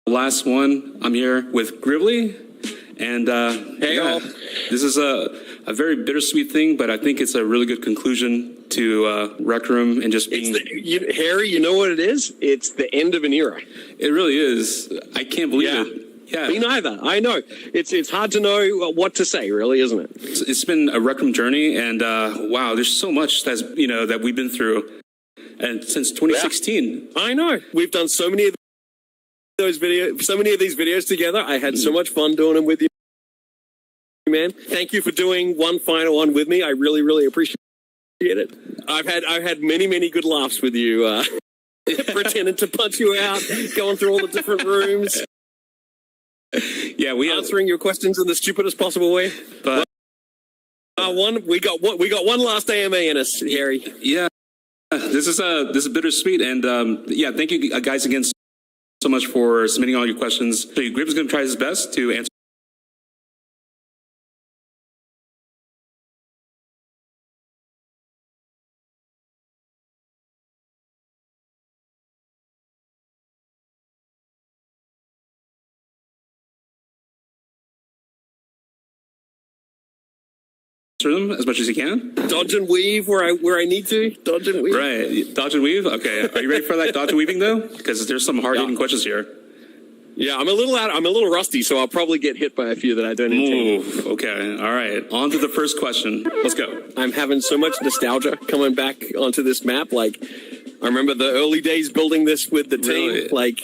last one. I'm here with Gribbly, and hey, all. This is a very bittersweet thing, but I think it's a really good conclusion to Rec Room and just being... Harry, you know what it is? It's the end of an era. It really is. I can't believe it. Yeah. Me neither. I know. It's hard to know what to say, really, isn't it? It's been a Rec Room journey, and wow, there's so much that we've been through, and since 2016. Yeah. I know. We've done so many of these videos together. I had so much fun doing them with you, man. Thank you for doing one final one with me. I really, really appreciate it. I've had many good laughs with you, pretending to punch you out, going through all the different rooms. Yeah, answering your questions in the stupidest possible way. But we got one last AMA in us, Harry. Yeah, this is bittersweet, and yeah, thank you guys again so much for submitting all your questions. So Gribb's going to try his best to answer them as much as you can. Dodge and weave where I need to. Dodge and weave. Right. Dodge and weave? Okay. Are you ready for that dodge and weaving, though? Because there's some hard-hitting questions here. Yeah, I'm a little rusty, so I'll probably get hit by a few that I don't intend. Okay. All right. On to the first question. Let's go. I'm having so much nostalgia coming back onto this map. Like, I remember the early days building this with the team. Really? Like,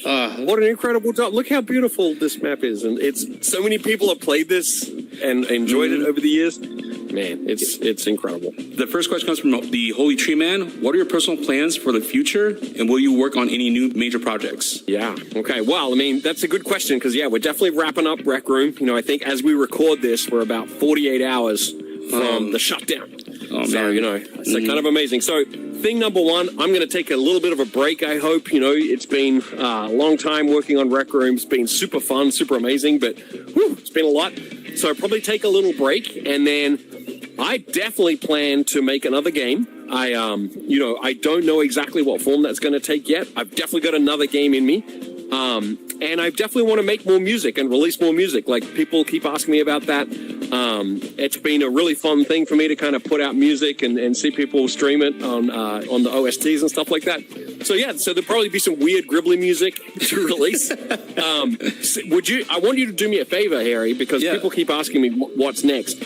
what an incredible job. Look how beautiful this map is. And it's so many people have played this and enjoyed it over the years. Man, it's incredible. The first question comes from the Holy Tree Man. What are your personal plans for the future, and will you work on any new major projects? Yeah. Okay. Well, I mean, that's a good question because, yeah, we're definitely wrapping up Rec Room. You know, I think as we record this, we're about 48 hours from the shutdown. Oh, so, man. you know, it's kind of amazing. So, thing number one, I'm going to take a little bit of a break, I hope. You know, it's been a long time working on Rec Room. It's been super fun, super amazing, but it's been a lot. So, I'll probably take a little break, and then I definitely plan to make another game. I don't know exactly what form that's going to take yet. I've definitely got another game in me. And I definitely want to make more music and release more music. Like, people keep asking me about that. It's been a really fun thing for me to kind of put out music and see people stream it on the OSTs and stuff like that. So yeah, so there'll probably be some weird Gribbly music to release. I want you to do me a favor, Harry, because people keep asking me what's next.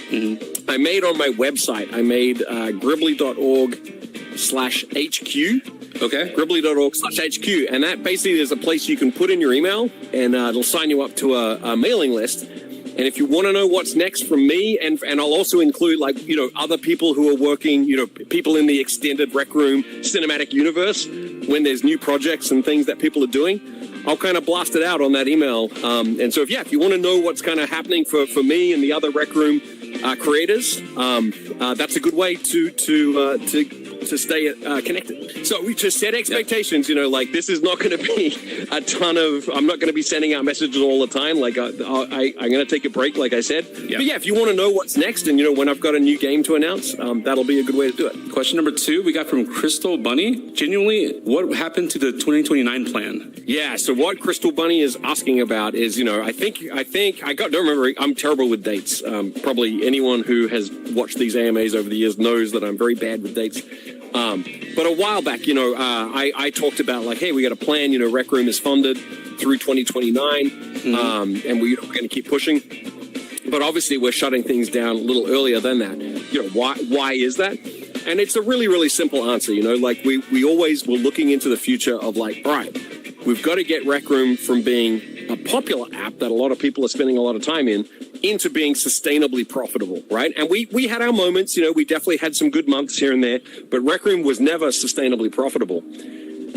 I made on my website, gribbly.org/HQ. Okay. Gribbly.org/HQ. And that basically is a place you can put in your email, and it'll sign you up to a mailing list. And if you want to know what's next from me, and I'll also include, like, you know, other people who are working, you know, people in the extended Rec Room cinematic universe, when there's new projects and things that people are doing, I'll kind of blast it out on that email. And so, if you want to know what's kind of happening for me and the other Rec Room creators, that's a good way to stay connected. So we just set expectations, you know, like, this is not going to be a ton of, I'm not going to be sending out messages all the time. Like, I'm going to take a break, like I said. But yeah, if you want to know what's next and, you know, when I've got a new game to announce, that'll be a good way to do it. Question number 2, we got from Crystal Bunny. Genuinely, what happened to the 2029 plan? Yeah, so what Crystal Bunny is asking about is, you know, I don't remember, I'm terrible with dates. Probably anyone who has watched these AMAs over the years knows that I'm very bad with dates. But a while back, you know, I talked about, like, hey, we got a plan, you know, Rec Room is funded through 2029, and we're going to keep pushing. But obviously we're shutting things down a little earlier than that. You know, why is that? And it's a really, really simple answer, you know, like, we always were looking into the future of, like, all right, we've got to get Rec Room from being a popular app that a lot of people are spending a lot of time in into being sustainably profitable, right? And we had our moments, you know, we definitely had some good months here and there, but Rec Room was never sustainably profitable.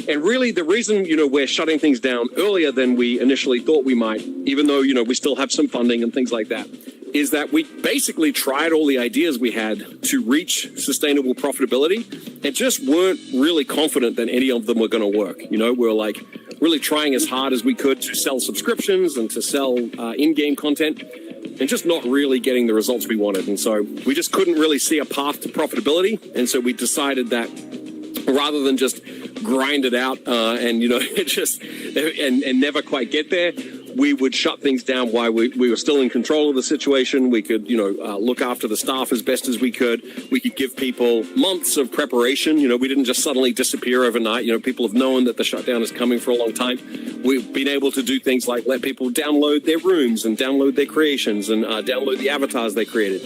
And really the reason, you know, we're shutting things down earlier than we initially thought we might, even though, you know, we still have some funding and things like that, is that we basically tried all the ideas we had to reach sustainable profitability and just weren't really confident that any of them were going to work. You know, we're like really trying as hard as we could to sell subscriptions and to sell in-game content, and just not really getting the results we wanted. And so we just couldn't really see a path to profitability. And so we decided that rather than just grind it out and, just and never quite get there. We would shut things down while we were still in control of the situation. We could, look after the staff as best as we could. We could give people months of preparation. We didn't just suddenly disappear overnight. People have known that the shutdown is coming for a long time. We've been able to do things like let people download their rooms and download their creations and download the avatars they created.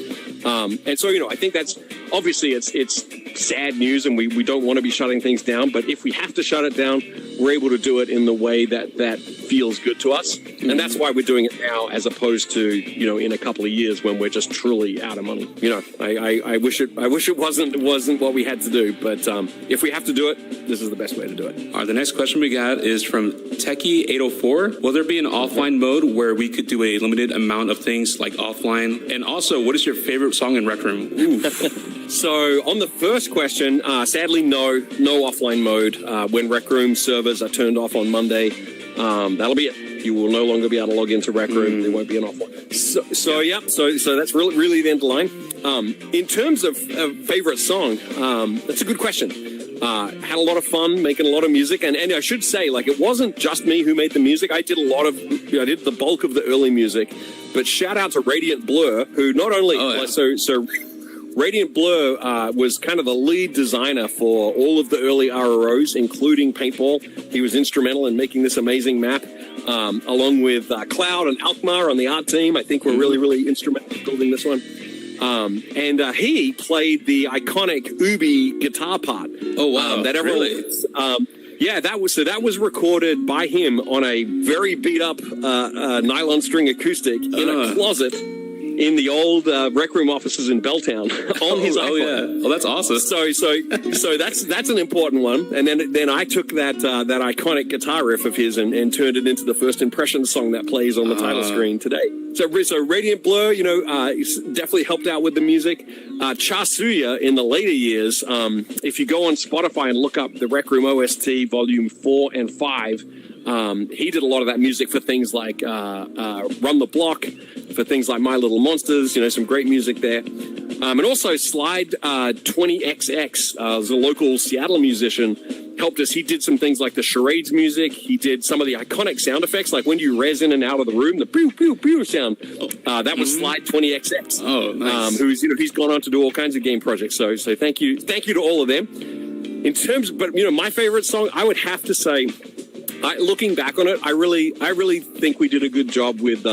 And so, I think that's obviously it's sad news and we don't want to be shutting things down. But if we have to shut it down, we're able to do it in the way that feels good to us. And that's why we're doing it now as opposed to, in a couple of years when we're just truly out of money. I wish it wasn't what we had to do. But if we have to do it, this is the best way to do it. All right, the next question we got is from Techie804. Will there be an offline mode where we could do a limited amount of things like offline? And also, what is your favorite song in Rec Room? So on the first question, sadly, no offline mode. When Rec Room servers are turned off on Monday, that'll be it. You will no longer be able to log into Rec Room. There won't be an offline. So that's really the end line. In terms of favorite song, that's a good question. Had a lot of fun making a lot of music, and I should say, it wasn't just me who made the music. I did I did the bulk of the early music, but shout out to Radiant Blur, who not only Radiant Blur was kind of the lead designer for all of the early RROs, including Paintball. He was instrumental in making this amazing map, along with Cloud and Alkmaar on the art team. I think were really instrumental in building this one. And he played the iconic Ubi guitar part. Oh wow! That everyone, really? That was recorded by him on a very beat up nylon string acoustic in a closet in the old Rec Room offices in Belltown on his iPhone. Oh yeah, that's awesome. So that's an important one. And then I took that iconic guitar riff of his and turned it into the first impression song that plays on the title screen today. So Radiant Blur, definitely helped out with the music. Chasuya in the later years, if you go on Spotify and look up the Rec Room OST Volume 4 and 5, he did a lot of that music for things like Run the Block, for things like My Little Monsters, some great music there. And also Slide 20XX, a local Seattle musician, helped us. He did some things like the charades music. He did some of the iconic sound effects, like when you res in and out of the room, the pew pew pew sound. That was Slide 20XX. Oh, nice. Who's he's gone on to do all kinds of game projects. So thank you to all of them. In terms, but my favorite song, I would have to say, looking back on it, I really think we did a good job with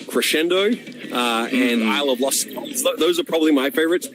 Crescendo and Isle of Lost Skulls. Those are probably my favorites.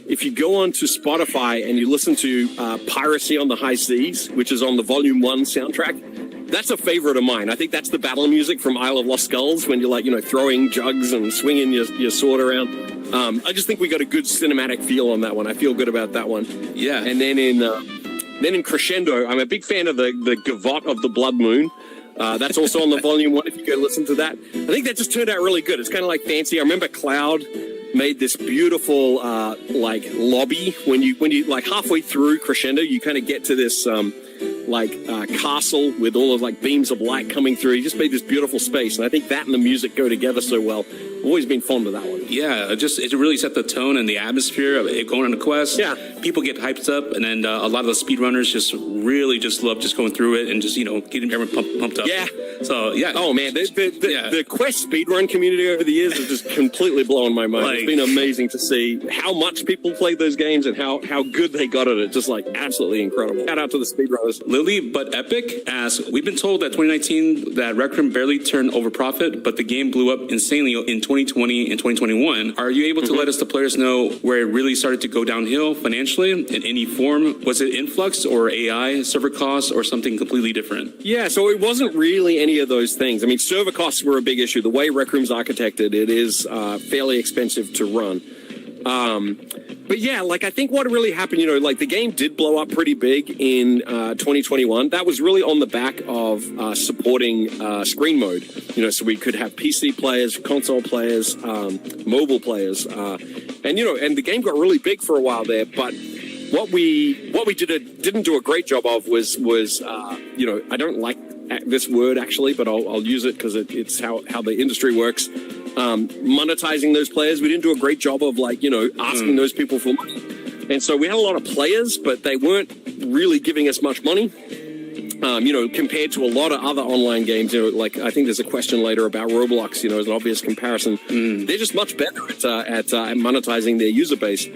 If you go on to Spotify and you listen to Piracy on the High Seas, which is on the Volume 1 soundtrack, that's a favorite of mine. I think that's the battle music from Isle of Lost Skulls when you're throwing jugs and swinging your sword around. I just think we got a good cinematic feel on that one. I feel good about that one. Yeah. And then in Crescendo, I'm a big fan of the Gavotte of the Blood Moon. That's also on the Volume 1 if you go listen to that. I think that just turned out really good. It's kind of like fancy. I remember Cloud made this beautiful lobby when you halfway through Crescendo, you kind of get to this castle with all of beams of light coming through. He just made this beautiful space, and I think that and the music go together so well. I've always been fond of that one. Yeah, it really set the tone and the atmosphere of it going on a quest. Yeah, people get hyped up, and then a lot of the speedrunners just really just love just going through it and just getting everyone pumped up. Yeah. So yeah. Oh man, the quest speedrun community over the years has just completely blown my mind. It's been amazing to see how much people played those games and how good they got at it. Just absolutely incredible. Shout out to the speedrunners. Lily but Epic asks, we've been told that 2019 that Rec Room barely turned over profit, but the game blew up insanely in 2020 and 2021. Are you able to let us, the players, know where it really started to go downhill financially in any form? Was it influx or AI, server costs, or something completely different? Yeah, so it wasn't really any of those things. I mean, server costs were a big issue. The way Rec Room's architected, it is fairly expensive to run. But yeah, I think what really happened, the game did blow up pretty big in 2021. That was really on the back of supporting screen mode, so we could have PC players, console players, mobile players, and the game got really big for a while there. But what we didn't do a great job of was I don't like this word actually, but I'll use it because it's how the industry works. Monetizing those players, we didn't do a great job of asking those people for money, and so we had a lot of players, but they weren't really giving us much money. Compared to a lot of other online games, like I think there's a question later about Roblox, as an obvious comparison. They're just much better at monetizing their user base.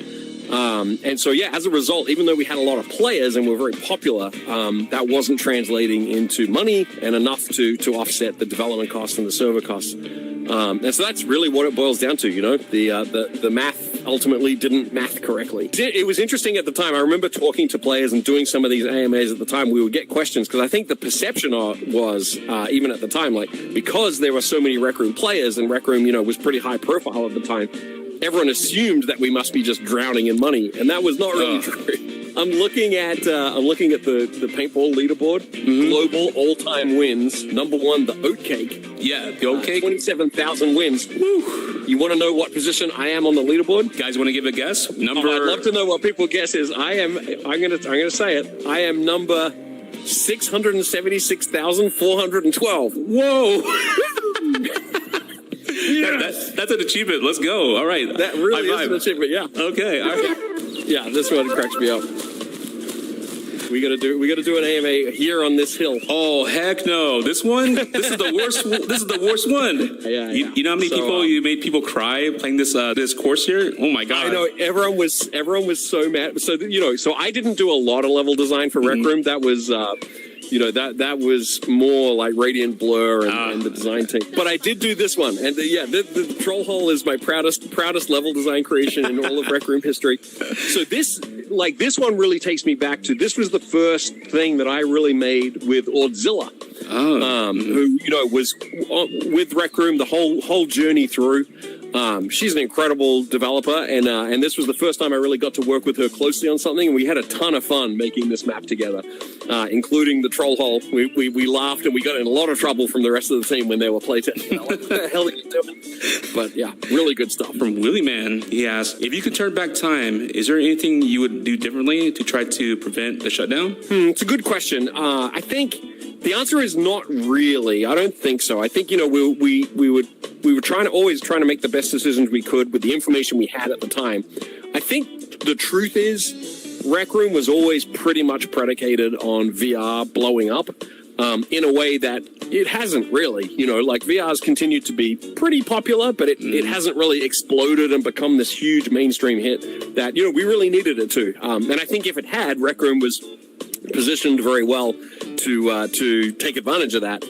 And so, as a result, even though we had a lot of players and were very popular, that wasn't translating into money and enough to offset the development costs and the server costs. And so that's really what it boils down to, the math ultimately didn't math correctly. It was interesting at the time. I remember talking to players and doing some of these AMAs at the time. We would get questions because I think the perception was, even at the time, because there were so many Rec Room players and Rec Room, was pretty high profile at the time, everyone assumed that we must be just drowning in money, and that was not really true. I'm looking at the paintball leaderboard. Global all-time wins. Number one, the oatcake. Yeah, the oatcake. 27,000 wins. Woo. You want to know what position I am on the leaderboard? Guys, want to give a guess? I'd love to know what people guess is. I'm gonna say it. I am number 676,412. Whoa. That's an achievement. Let's go. All right. That really is an achievement. Yeah. Okay. All right. Yeah, this one cracks me up. We gotta do an AMA here on this hill. Oh heck no! This one, this is the worst. This is the worst one. Yeah. You know how many people you made people cry playing this this course here? Oh my god! I know everyone was so mad. So so I didn't do a lot of level design for Rec Room. That was. That was more like Radiant Blur and the design team. But I did do this one. And the troll hole is my proudest level design creation in all of Rec Room history. So this one really takes me back to, this was the first thing that I really made with Ordzilla. Who, was with Rec Room the whole journey through. She's an incredible developer, and this was the first time I really got to work with her closely on something, and we had a ton of fun making this map together, including the troll hole. We laughed, and we got in a lot of trouble from the rest of the team when they were playtesting. What the hell are you doing? But yeah, really good stuff. From Willie Man, he asked, if you could turn back time, is there anything you would do differently to try to prevent the shutdown? It's a good question. I think the answer is not really. I don't think so. I think, we were always trying to make the best decisions we could with the information we had at the time. I think the truth is Rec Room was always pretty much predicated on VR blowing up in a way that it hasn't really. VR's continued to be pretty popular, but it hasn't really exploded and become this huge mainstream hit that, we really needed it to. And I think if it had, Rec Room was positioned very well to take advantage of that.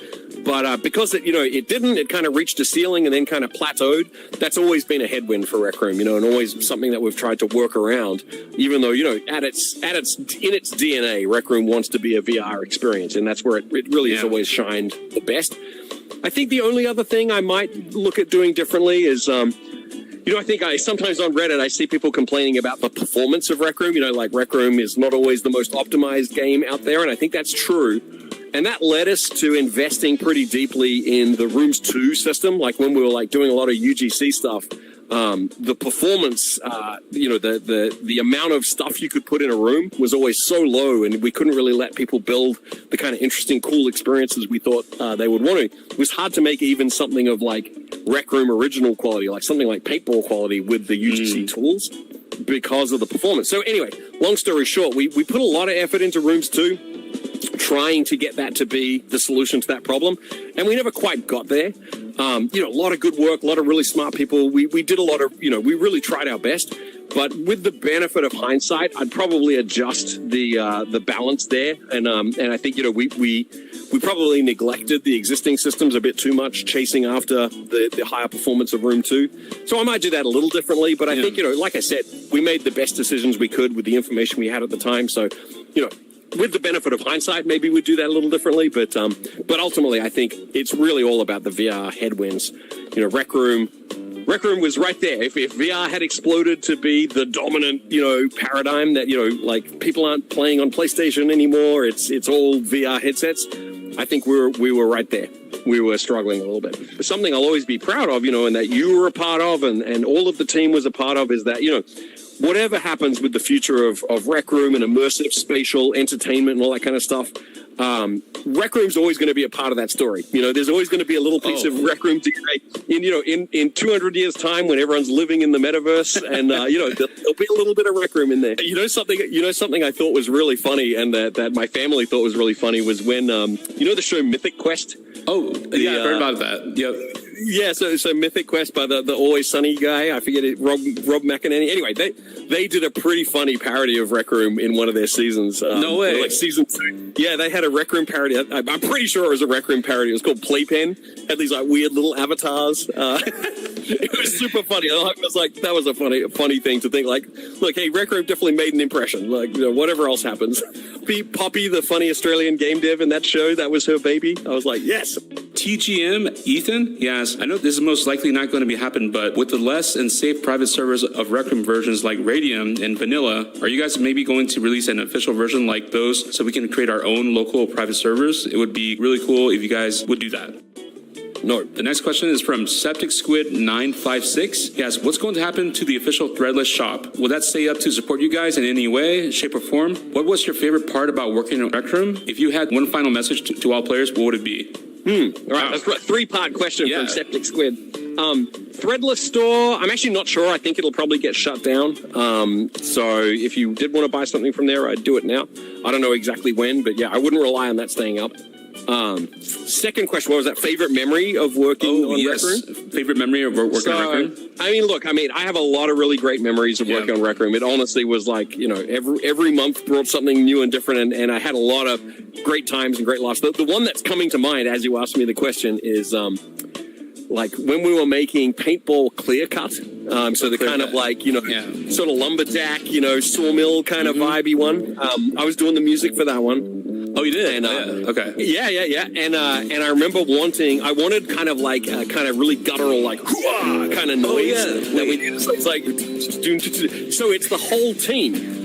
But because it didn't, it kind of reached a ceiling and then kind of plateaued. That's always been a headwind for Rec Room, and always something that we've tried to work around. Even though, in its DNA, Rec Room wants to be a VR experience, and that's where it really has always shined the best. I think the only other thing I might look at doing differently is, I think sometimes on Reddit I see people complaining about the performance of Rec Room. Rec Room is not always the most optimized game out there, and I think that's true. And that led us to investing pretty deeply in the Rooms 2 system. Like when we were doing a lot of UGC stuff, the performance, the amount of stuff you could put in a room was always so low, and we couldn't really let people build the kind of interesting, cool experiences we thought they would want to. It was hard to make even something of Rec Room original quality, like something like paintball quality with the UGC tools because of the performance. So anyway, long story short, we put a lot of effort into Rooms 2. Trying to get that to be the solution to that problem, and we never quite got there. A lot of good work, a lot of really smart people. We did a lot of, we really tried our best. But with the benefit of hindsight, I'd probably adjust the balance there. And I think we probably neglected the existing systems a bit too much, chasing after the higher performance of Room 2. So I might do that a little differently. But I think like I said, we made the best decisions we could with the information we had at the time. So with the benefit of hindsight, maybe we'd do that a little differently, but ultimately, I think it's really all about the VR headwinds. Rec Room was right there. If VR had exploded to be the dominant, paradigm that people aren't playing on PlayStation anymore, it's all VR headsets. I think we were right there. We were struggling a little bit. But something I'll always be proud of, and that you were a part of, and all of the team was a part of, is that whatever happens with the future of Rec Room and immersive spatial entertainment and all that kind of stuff, Rec Room's always going to be a part of that story. You know, there's always going to be a little piece of Rec Room DNA in 200 years' time when everyone's living in the metaverse, and there'll be a little bit of Rec Room in there. You know something I thought was really funny, and that my family thought was really funny was when the show Mythic Quest. Oh, yeah, I heard about that. Yep. Yeah, so Mythic Quest by the Always Sunny guy, I forget it, Rob McEnany. Anyway, they did a pretty funny parody of Rec Room in one of their seasons. No way. Like season 2. Yeah, they had a Rec Room parody. I'm pretty sure it was a Rec Room parody. It was called Playpen. Had these like weird little avatars. It was super funny. I was like, that was a funny thing to think. Like, look, hey, Rec Room definitely made an impression. Like, whatever else happens. Poppy, the funny Australian game dev in that show, that was her baby. I was like, yes. TGM, Ethan? Yes, I know this is most likely not going to be happening, but with the less and safe private servers of Rec Room versions like Radium and Vanilla, are you guys maybe going to release an official version like those so we can create our own local private servers? It would be really cool if you guys would do that. No. The next question is from Septic Squid 956. Yes, what's going to happen to the official threadless shop? Will that stay up to support you guys in any way, shape, or form? What was your favorite part about working in Rec Room? If you had one final message to all players, what would it be? All right, that's a three-part question from Septic Squid. Threadless store, I'm actually not sure. I think it'll probably get shut down. So if you did want to buy something from there, I'd do it now. I don't know exactly when, but yeah, I wouldn't rely on that staying up. Second question, what was that? Favorite memory of working on Rec Room? Favorite memory of working on Rec Room? I have a lot of really great memories of working on Rec Room. It honestly was like, every month brought something new and different, and I had a lot of great times and great laughs. The one that's coming to mind as you asked me the question is like when we were making paintball clear cut. So the kind of like, sort of lumberjack, sawmill kind of vibey one. I was doing the music for that one. Oh, you did? And, okay. Yeah. And I remember I wanted kind of like kind of really guttural, like kind of noise that we did. So it's like, so it's the whole team.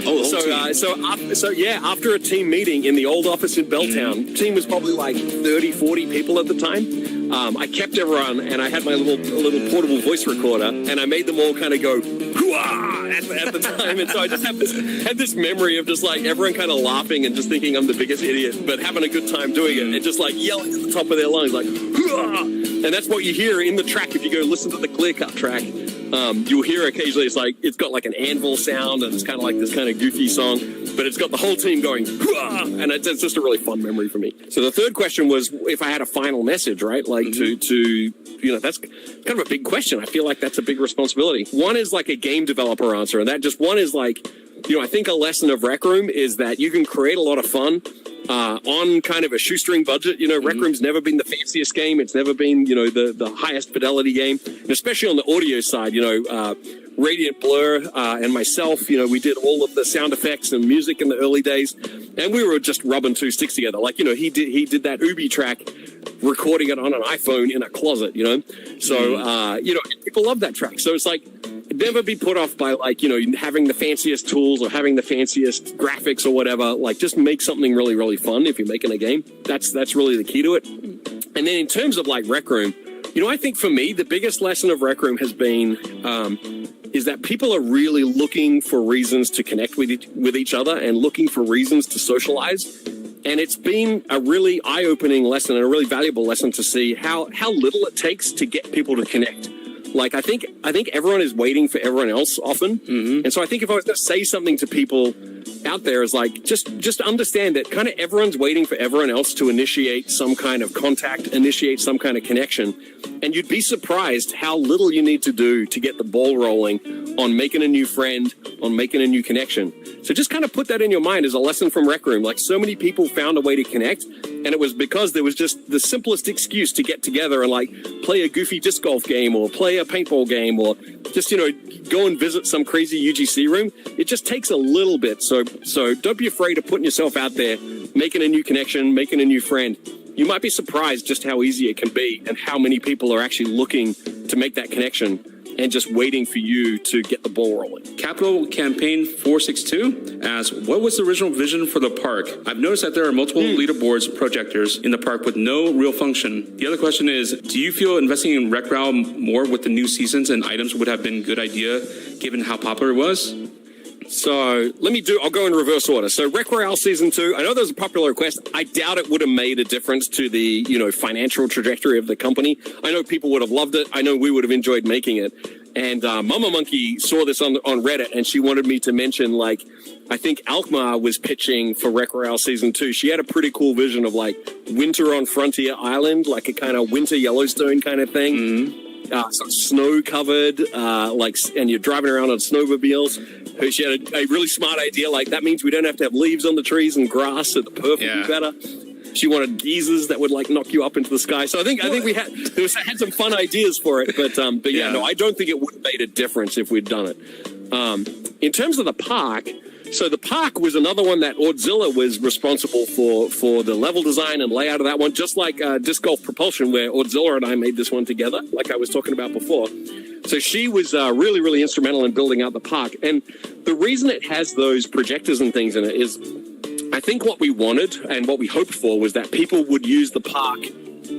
After a team meeting in the old office in Belltown, team was probably like 30, 40 people at the time. I kept everyone, and I had my little portable voice recorder, and I made them all kind of go at the time. And so I just had this memory of just like everyone kind of laughing and just thinking I'm the biggest idiot, but having a good time doing it, and just like yelling at the top of their lungs, like, and that's what you hear in the track. If you go listen to the clear cut track, you'll hear occasionally it's got like an anvil sound, and it's kind of like this kind of goofy song, but it's got the whole team going, and it's just a really fun memory for me. So the third question was if I had a final message, right? Like to that's kind of a big question. I feel like that's a big responsibility. One is like a game developer answer, and that just one is like, I think a lesson of Rec Room is that you can create a lot of fun on kind of a shoestring budget. Rec Room's never been the fanciest game. It's never been, the highest fidelity game. And especially on the audio side, Radiant Blur and myself, we did all of the sound effects and music in the early days. And we were just rubbing two sticks together. Like, he did that Ubi track, recording it on an iPhone in a closet, So, people love that track. So it's like, never be put off by like, having the fanciest tools or having the fanciest graphics or whatever. Like, just make something really, really fun if you're making a game. That's really the key to it. And then in terms of like Rec Room, I think for me, the biggest lesson of Rec Room has been is that people are really looking for reasons to connect with each other and looking for reasons to socialize. And it's been a really eye-opening lesson and a really valuable lesson to see how little it takes to get people to connect. Like, I think everyone is waiting for everyone else often. And so I think if I was going to say something to people out there is like, just understand that kind of everyone's waiting for everyone else to initiate some kind of contact, initiate some kind of connection. And you'd be surprised how little you need to do to get the ball rolling on making a new friend, on making a new connection. So just kind of put that in your mind as a lesson from Rec Room. Like, so many people found a way to connect, and it was because there was just the simplest excuse to get together and like play a goofy disc golf game or play a paintball game or just, go and visit some crazy UGC room. It just takes a little bit. So don't be afraid of putting yourself out there, making a new connection, making a new friend. You might be surprised just how easy it can be and how many people are actually looking to make that connection and just waiting for you to get the ball rolling. Capital Campaign 462 asks, what was the original vision for the park? I've noticed that there are multiple leaderboards projectors in the park with no real function. The other question is, do you feel investing in RecRow more with the new seasons and items would have been a good idea given how popular it was? So I'll go in reverse order. So Rec Royale Season 2, I know there's a popular request. I doubt it would have made a difference to the, financial trajectory of the company. I know people would have loved it. I know we would have enjoyed making it. And Mama Monkey saw this on Reddit, and she wanted me to mention, I think Alkmaar was pitching for Rec Royale Season 2. She had a pretty cool vision of, winter on Frontier Island, like a kind of winter Yellowstone kind of thing. Mm-hmm. Some snow covered, and you're driving around on snowmobiles. She had a really smart idea, that means we don't have to have leaves on the trees and grass, so the perf would be better. She wanted geysers that would knock you up into the sky. So I think we had some fun ideas for it, but no, I don't think it would have made a difference if we'd done it. In terms of the park, so the park was another one that Ordzilla was responsible for the level design and layout of that one, just like Disc Golf Propulsion, where Ordzilla and I made this one together, like I was talking about before. So she was really, really instrumental in building out the park. And the reason it has those projectors and things in it is, I think what we wanted and what we hoped for was that people would use the park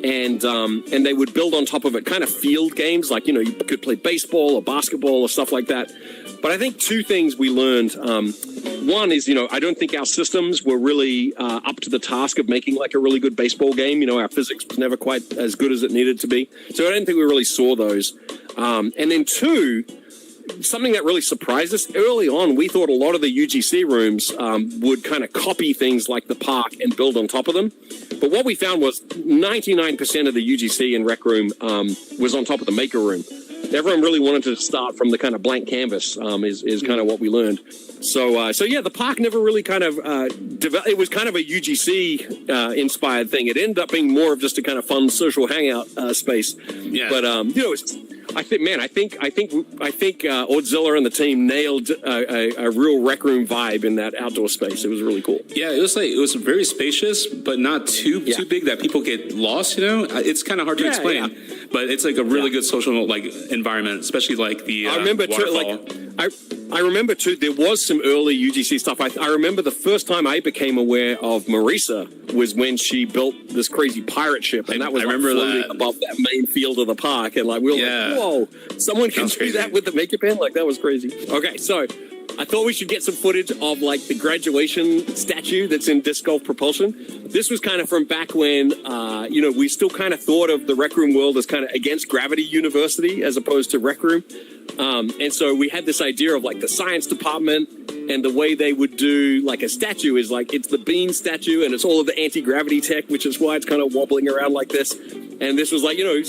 and they would build on top of it kind of field games, you could play baseball or basketball or stuff like that. But I think two things we learned. One is, I don't think our systems were really up to the task of making a really good baseball game. Our physics was never quite as good as it needed to be. So I don't think we really saw those. And then two, something that really surprised us early on, we thought a lot of the UGC rooms would kind of copy things like the park and build on top of them. But what we found was 99% of the UGC in Rec Room was on top of the Maker Room. Everyone really wanted to start from the kind of blank canvas is kind of what we learned. So the park never really kind of developed. It was kind of a UGC inspired thing. It ended up being more of just a kind of fun social hangout space. Yeah. But I think Ordzilla and the team nailed a real Rec Room vibe in that outdoor space. It was really cool. Yeah, it was very spacious, but not too big that people get lost. It's kind of hard to explain, but it's a really good social environment, especially the. I remember I remember too. There was some early UGC stuff. I remember the first time I became aware of Marisa was when she built this crazy pirate ship, and that was floating above that main field of the park, and we were like, whoa, someone can do that with the Maker Pen? That was crazy. Okay, so I thought we should get some footage of the graduation statue that's in Disc Golf Propulsion. This was kind of from back when, we still kind of thought of the Rec Room world as kind of against Gravity University as opposed to Rec Room. And so we had this idea of the science department, and the way they would do a statue is it's the bean statue, and it's all of the anti-gravity tech, which is why it's kind of wobbling around like this. And this was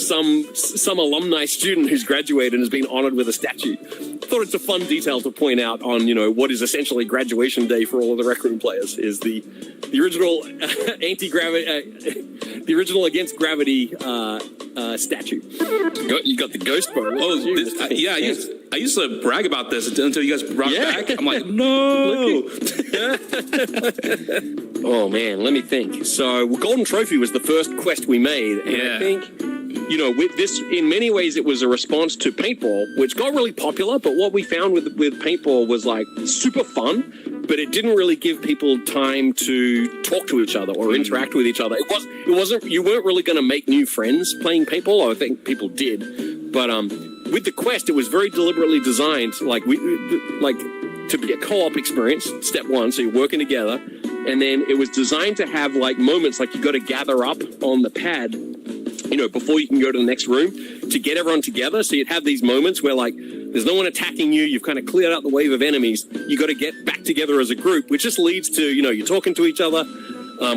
some alumni student who's graduated and has been honored with a statue. Thought it's a fun detail to point out on, what is essentially graduation day for all of the Rec Room players is the original anti-gravity, the original against gravity statue. You got the ghost bow. I used to brag about this until you guys brought it back. I'm like, no. Oh man, let me think. So Golden Trophy was the first quest we made, and I think with this, in many ways, it was a response to paintball, which got really popular. But what we found with paintball was super fun, but it didn't really give people time to talk to each other or interact with each other. It wasn't. You weren't really going to make new friends playing paintball. I think people did, but with the quest, it was very deliberately designed, to be a co-op experience. Step one, so you're working together, and then it was designed to have moments you got to gather up on the pad, before you can go to the next room to get everyone together. So you'd have these moments where there's no one attacking you. You've kind of cleared out the wave of enemies. You got to get back together as a group, which just leads to you're talking to each other.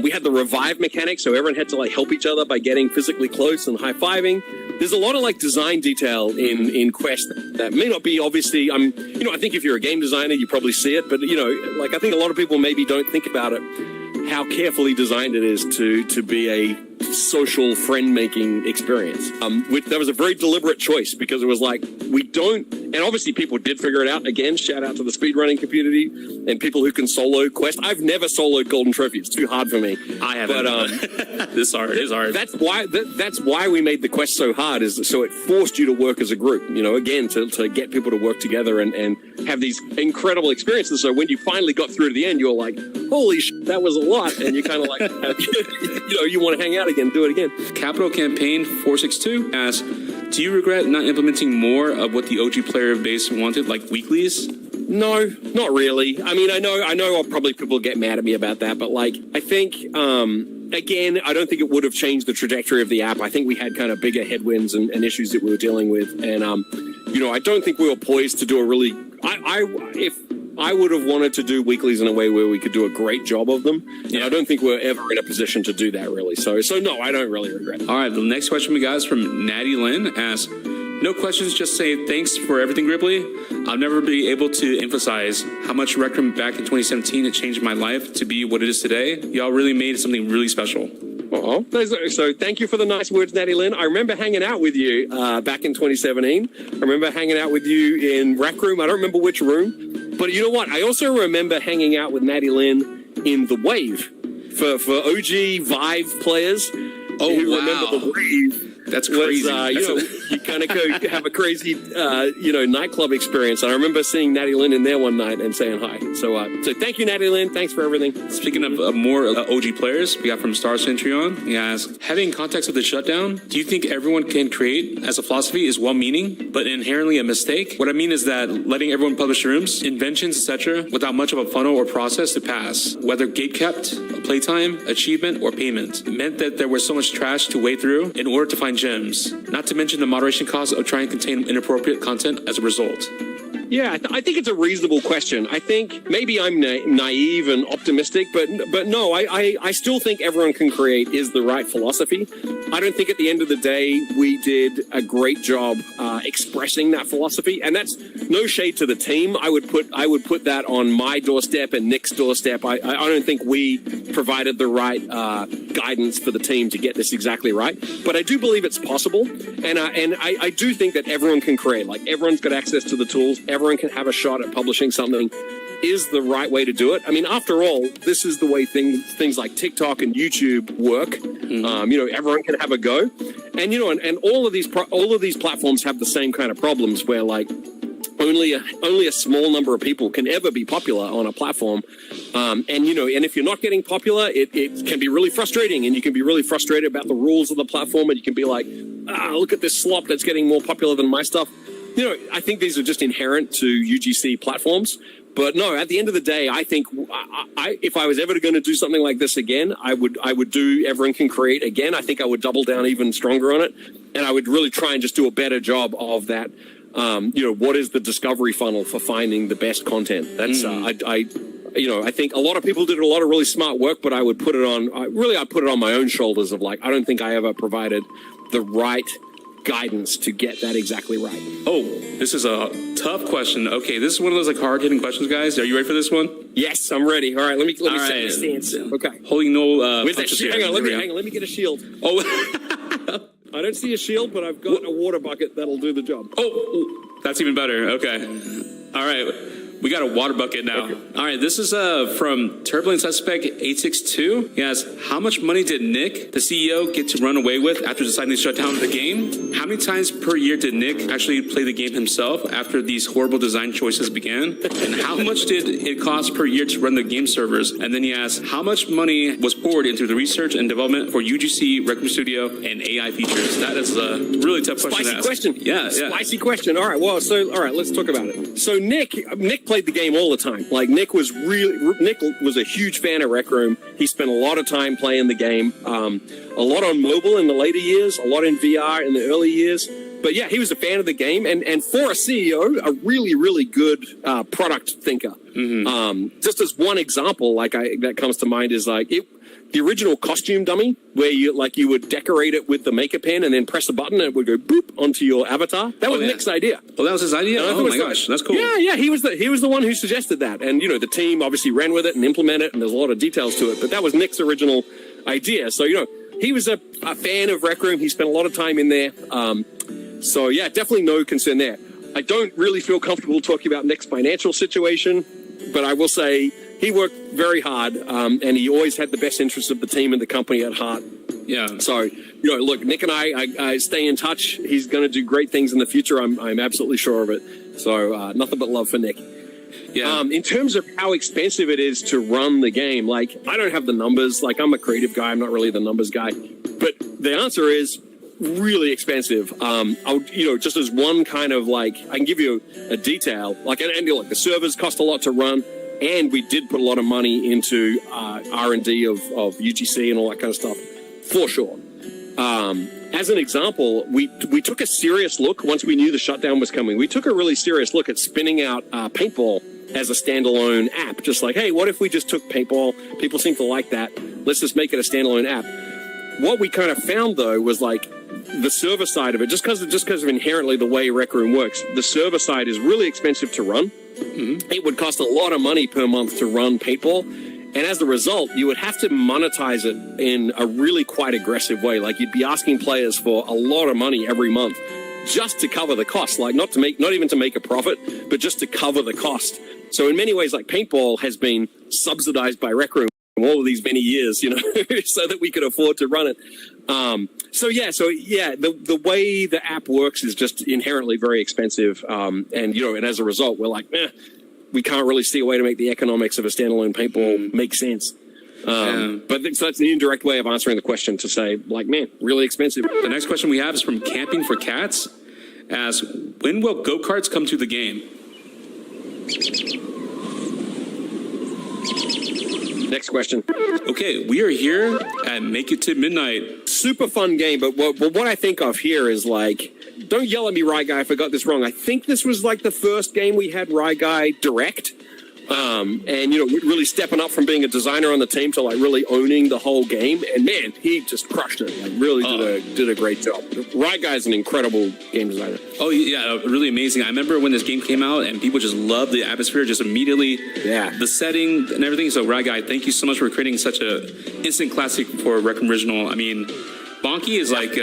We had the revive mechanic, so everyone had to help each other by getting physically close and high-fiving. There's a lot of design detail in Quest that may not be obviously. I think if you're a game designer, you probably see it, but I think a lot of people maybe don't think about it, how carefully designed it is to be a social friend-making experience. That was a very deliberate choice because it was we don't, and obviously people did figure it out. Again, shout out to the speedrunning community and people who can solo Quest. I've never soloed Golden Trophy. It's too hard for me. I haven't. But this is hard. That's why we made the quest so hard, is so it forced you to work as a group. Again, to get people to work together and have these incredible experiences. So when you finally got through to the end, you were like, holy shit, that was a lot. And you kind of you want to hang out again, do it again. Capital Campaign 462 asks, do you regret not implementing more of what the OG player base wanted, like weeklies? No, not really. I mean, I know probably people get mad at me about that, but like, I think, again, I don't think it would have changed the trajectory of the app. I think we had kind of bigger headwinds and issues that we were dealing with. And, I don't think we were poised to do a really, if I would have wanted to do weeklies in a way where we could do a great job of them. Yeah. And I don't think we're ever in a position to do that really. So no, I don't really regret it. All right. The next question we got is from Natty Lynn. Asks, no questions, just say thanks for everything, Gribbly. I'll never be able to emphasize how much Rec Room back in 2017 had changed my life to be what it is today. Y'all really made something really special. Oh, so thank you for the nice words, Natty Lynn. I remember hanging out with you back in 2017. I remember hanging out with you in Rec Room. I don't remember which room. But you know what? I also remember hanging out with Natty Lynn in the Wave for OG Vive players who remember the Wave. That's crazy. You kind of have a crazy, nightclub experience. I remember seeing Natty Lynn in there one night and saying hi. So thank you, Natty Lynn. Thanks for everything. Speaking of more OG players, we got from Star Centurion. He asked, having context of the shutdown, do you think everyone can create as a philosophy is well-meaning, but inherently a mistake? What I mean is that letting everyone publish rooms, inventions, etc., without much of a funnel or process to pass, whether gate-kept, playtime, achievement, or payment, meant that there was so much trash to wade through in order to find gems, not to mention the moderation costs of trying to contain inappropriate content as a result. Yeah, I think it's a reasonable question. I think maybe I'm naive and optimistic, but no, I still think everyone can create is the right philosophy. I don't think at the end of the day we did a great job expressing that philosophy, and that's no shade to the team. I would put that on my doorstep and Nick's doorstep. I don't think we provided the right guidance for the team to get this exactly right, but I do believe it's possible, and I do think that everyone can create. Like everyone's got access to the tools. Everyone can have a shot at publishing something is the right way to do it. I mean, after all, this is the way things like TikTok and YouTube work. Mm-hmm. Everyone can have a go, and and all of these platforms have the same kind of problems where like only a small number of people can ever be popular on a platform, and if you're not getting popular, it can be really frustrating, and you can be really frustrated about the rules of the platform, and you can be like, look at this slop that's getting more popular than my stuff. I think these are just inherent to UGC platforms. But no, at the end of the day, I think if I was ever going to do something like this again, I would do Everyone Can Create again. I think I would double down even stronger on it. And I would really try and just do a better job of that. What is the discovery funnel for finding the best content? That's, I think a lot of people did a lot of really smart work, but I would put it on, I put it on my own shoulders of like, I don't think I ever provided the right guidance to get that exactly right. Oh, this is a tough question. Okay, this is one of those like hard-hitting questions, guys. Are you ready for this one? Yes, I'm ready. All right, let me set my stance. Okay. Holding no punches here. Hang on, let me get a shield. Oh. I don't see a shield, but I've got a water bucket that'll do the job. Oh, that's even better. Okay. All right. We got a water bucket now. Okay. All right, this is from Turbulent Suspect 862. He asks, how much money did Nick, the CEO, get to run away with after deciding to shut down the game? How many times per year did Nick actually play the game himself after these horrible design choices began? And how much did it cost per year to run the game servers? And then he asks, how much money was poured into the research and development for UGC, Recroom Studio, and AI features? That is a really tough question to ask. Spicy question. Yeah. Spicy question. All right, let's talk about it. So Nick played the game all the time. Like Nick was a huge fan of Rec Room. He spent a lot of time playing the game, a lot on mobile in the later years, a lot in VR in the early years. But yeah, he was a fan of the game, and for a CEO, a really, really good product thinker. Mm-hmm. Just as one example, that comes to mind is the original costume dummy, where you would decorate it with the maker pen and then press a button and it would go boop onto your avatar. That was Nick's idea. Oh, that was his idea? Oh my gosh, that's cool. Yeah, he was the one who suggested that. And, the team obviously ran with it and implemented it, and there's a lot of details to it. But that was Nick's original idea. So, he was a fan of Rec Room. He spent a lot of time in there. So, yeah, definitely no concern there. I don't really feel comfortable talking about Nick's financial situation, but I will say he worked very hard, and he always had the best interests of the team and the company at heart. Yeah. So, look, Nick and I stay in touch. He's going to do great things in the future. I'm absolutely sure of it. So, nothing but love for Nick. Yeah. In terms of how expensive it is to run the game, I don't have the numbers. I'm a creative guy. I'm not really the numbers guy. But the answer is really expensive. I would, just as one kind of like, I can give you a detail, like the servers cost a lot to run, and we did put a lot of money into R&D of UGC and all that kind of stuff, for sure. As an example, we took a serious look once we knew the shutdown was coming. We took a really serious look at spinning out paintball as a standalone app. Just like, hey, what if we just took paintball? People seem to like that. Let's just make it a standalone app. What we kind of found, though, was like the server side of it, just because of inherently the way Rec Room works, the server side is really expensive to run. Mm-hmm. It would cost a lot of money per month to run paintball. And as a result, you would have to monetize it in a really quite aggressive way. Like, you'd be asking players for a lot of money every month just to cover the cost, like not even to make a profit, but just to cover the cost. So in many ways, like, paintball has been subsidized by Rec Room all of these many years, so that we could afford to run it. The way the app works is just inherently very expensive. And as a result, we're like, we can't really see a way to make the economics of a standalone paintball make sense. But so that's an indirect way of answering the question, to say, like, man, really expensive. The next question we have is from Camping for Cats. Asks, when will go-karts come to the game? Next question. Okay, we are here at Make It to Midnight. Super fun game, but what I think of here is, like, don't yell at me, Rye Guy, if I got this wrong. I think this was like the first game we had Rye Guy direct. And, really stepping up from being a designer on the team to, like, really owning the whole game. And, man, he just crushed it. Like, really did a great job. Rye Guy is an incredible game designer. Oh, yeah, really amazing. I remember when this game came out and people just loved the atmosphere, just immediately. Yeah. The setting and everything. So, Rye Guy, thank you so much for creating such a instant classic for Rec Room Original. I mean, Bonky is like,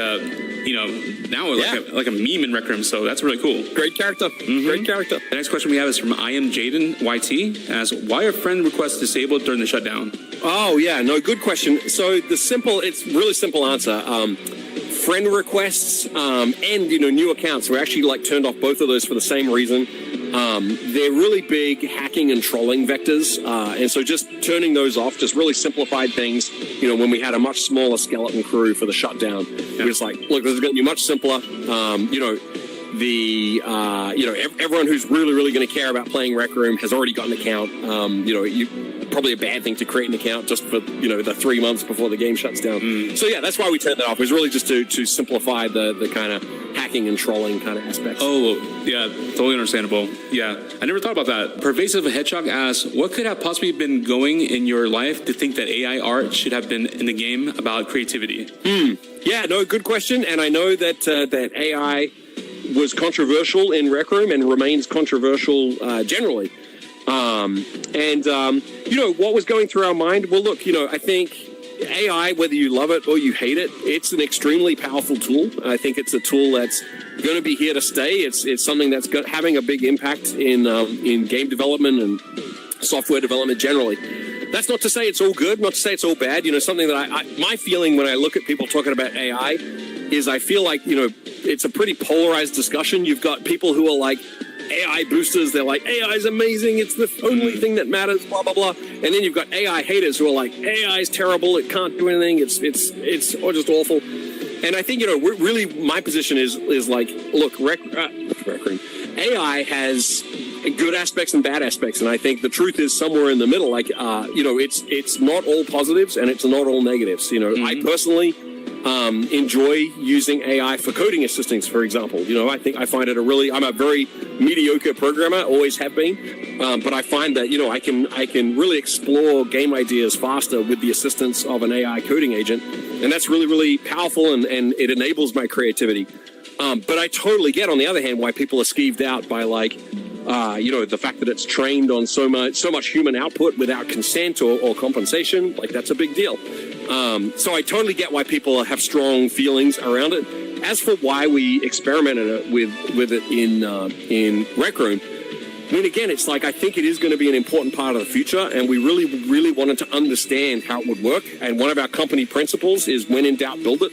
now like a meme in Rec Room, so that's really cool. Great character. Mm-hmm. Great character. The next question we have is from I Am Jaden YT. Asks, why are friend requests disabled during the shutdown? Oh, yeah, no, good question. So it's really simple answer. Friend requests and, new accounts were actually, like, turned off, both of those for the same reason. They're really big hacking and trolling vectors. And so just turning those off just really simplified things, when we had a much smaller skeleton crew for the shutdown. Yeah. It was like, look, this is going to be much simpler. Everyone who's really, really going to care about playing Rec Room has already got an account. Probably a bad thing to create an account just for, the 3 months before the game shuts down. So, yeah, that's why we turned that off. It was really just to simplify the kind of hacking and trolling kind of aspects. Oh, yeah, totally understandable. Yeah, I never thought about that. Pervasive Hedgehog asks, what could have possibly been going in your life to think that AI art should have been in the game about creativity? Yeah, no, good question. And I know that AI was controversial in Rec Room and remains controversial generally. What was going through our mind? Well, look, I think AI, whether you love it or you hate it, it's an extremely powerful tool. I think it's a tool that's going to be here to stay. It's something that's having a big impact in game development and software development generally. That's not to say it's all good, not to say it's all bad. Something that my feeling when I look at people talking about AI is I feel like, it's a pretty polarized discussion. You've got people who are like, AI boosters, they're like, AI is amazing, it's the only thing that matters, blah, blah, blah. And then you've got AI haters who are like, AI is terrible, it can't do anything, it's just awful. And I think, really my position is like, look, Rec Room, AI has good aspects and bad aspects. And I think the truth is somewhere in the middle, like, it's not all positives and it's not all negatives. I personally enjoy using AI for coding assistance, for example. I find it I'm a very mediocre programmer, always have been, but I find that, I can really explore game ideas faster with the assistance of an AI coding agent, and that's really, really powerful, and it enables my creativity. But I totally get, on the other hand, why people are skeeved out by, like, the fact that it's trained on so much human output without consent or compensation. Like, that's a big deal. So I totally get why people have strong feelings around it. As for why we experimented with it in Rec Room, I mean, again, it's like, I think it is going to be an important part of the future, and we really, really wanted to understand how it would work. And one of our company principles is, when in doubt, build it.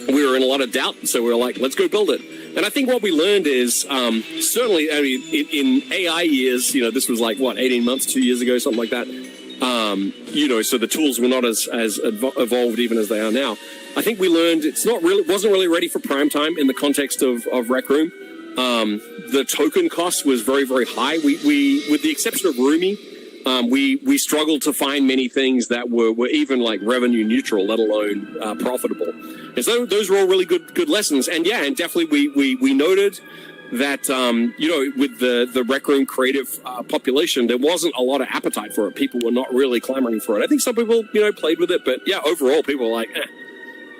We were in a lot of doubt, so we were like, let's go build it. And I think what we learned is, certainly, I mean, in AI years, this was like, 18 months, 2 years ago, something like that. So the tools were not as evolved even as they are now. I think we learned wasn't really ready for prime time in the context of Rec Room. The token cost was very, very high. We with the exception of Roomy, we struggled to find many things that were even like revenue neutral, let alone profitable. And so those were all really good lessons. And yeah, and definitely we noted that with the Rec Room creative population, there wasn't a lot of appetite for it. People were not really clamoring for it. I think some people played with it, but yeah, overall people were like,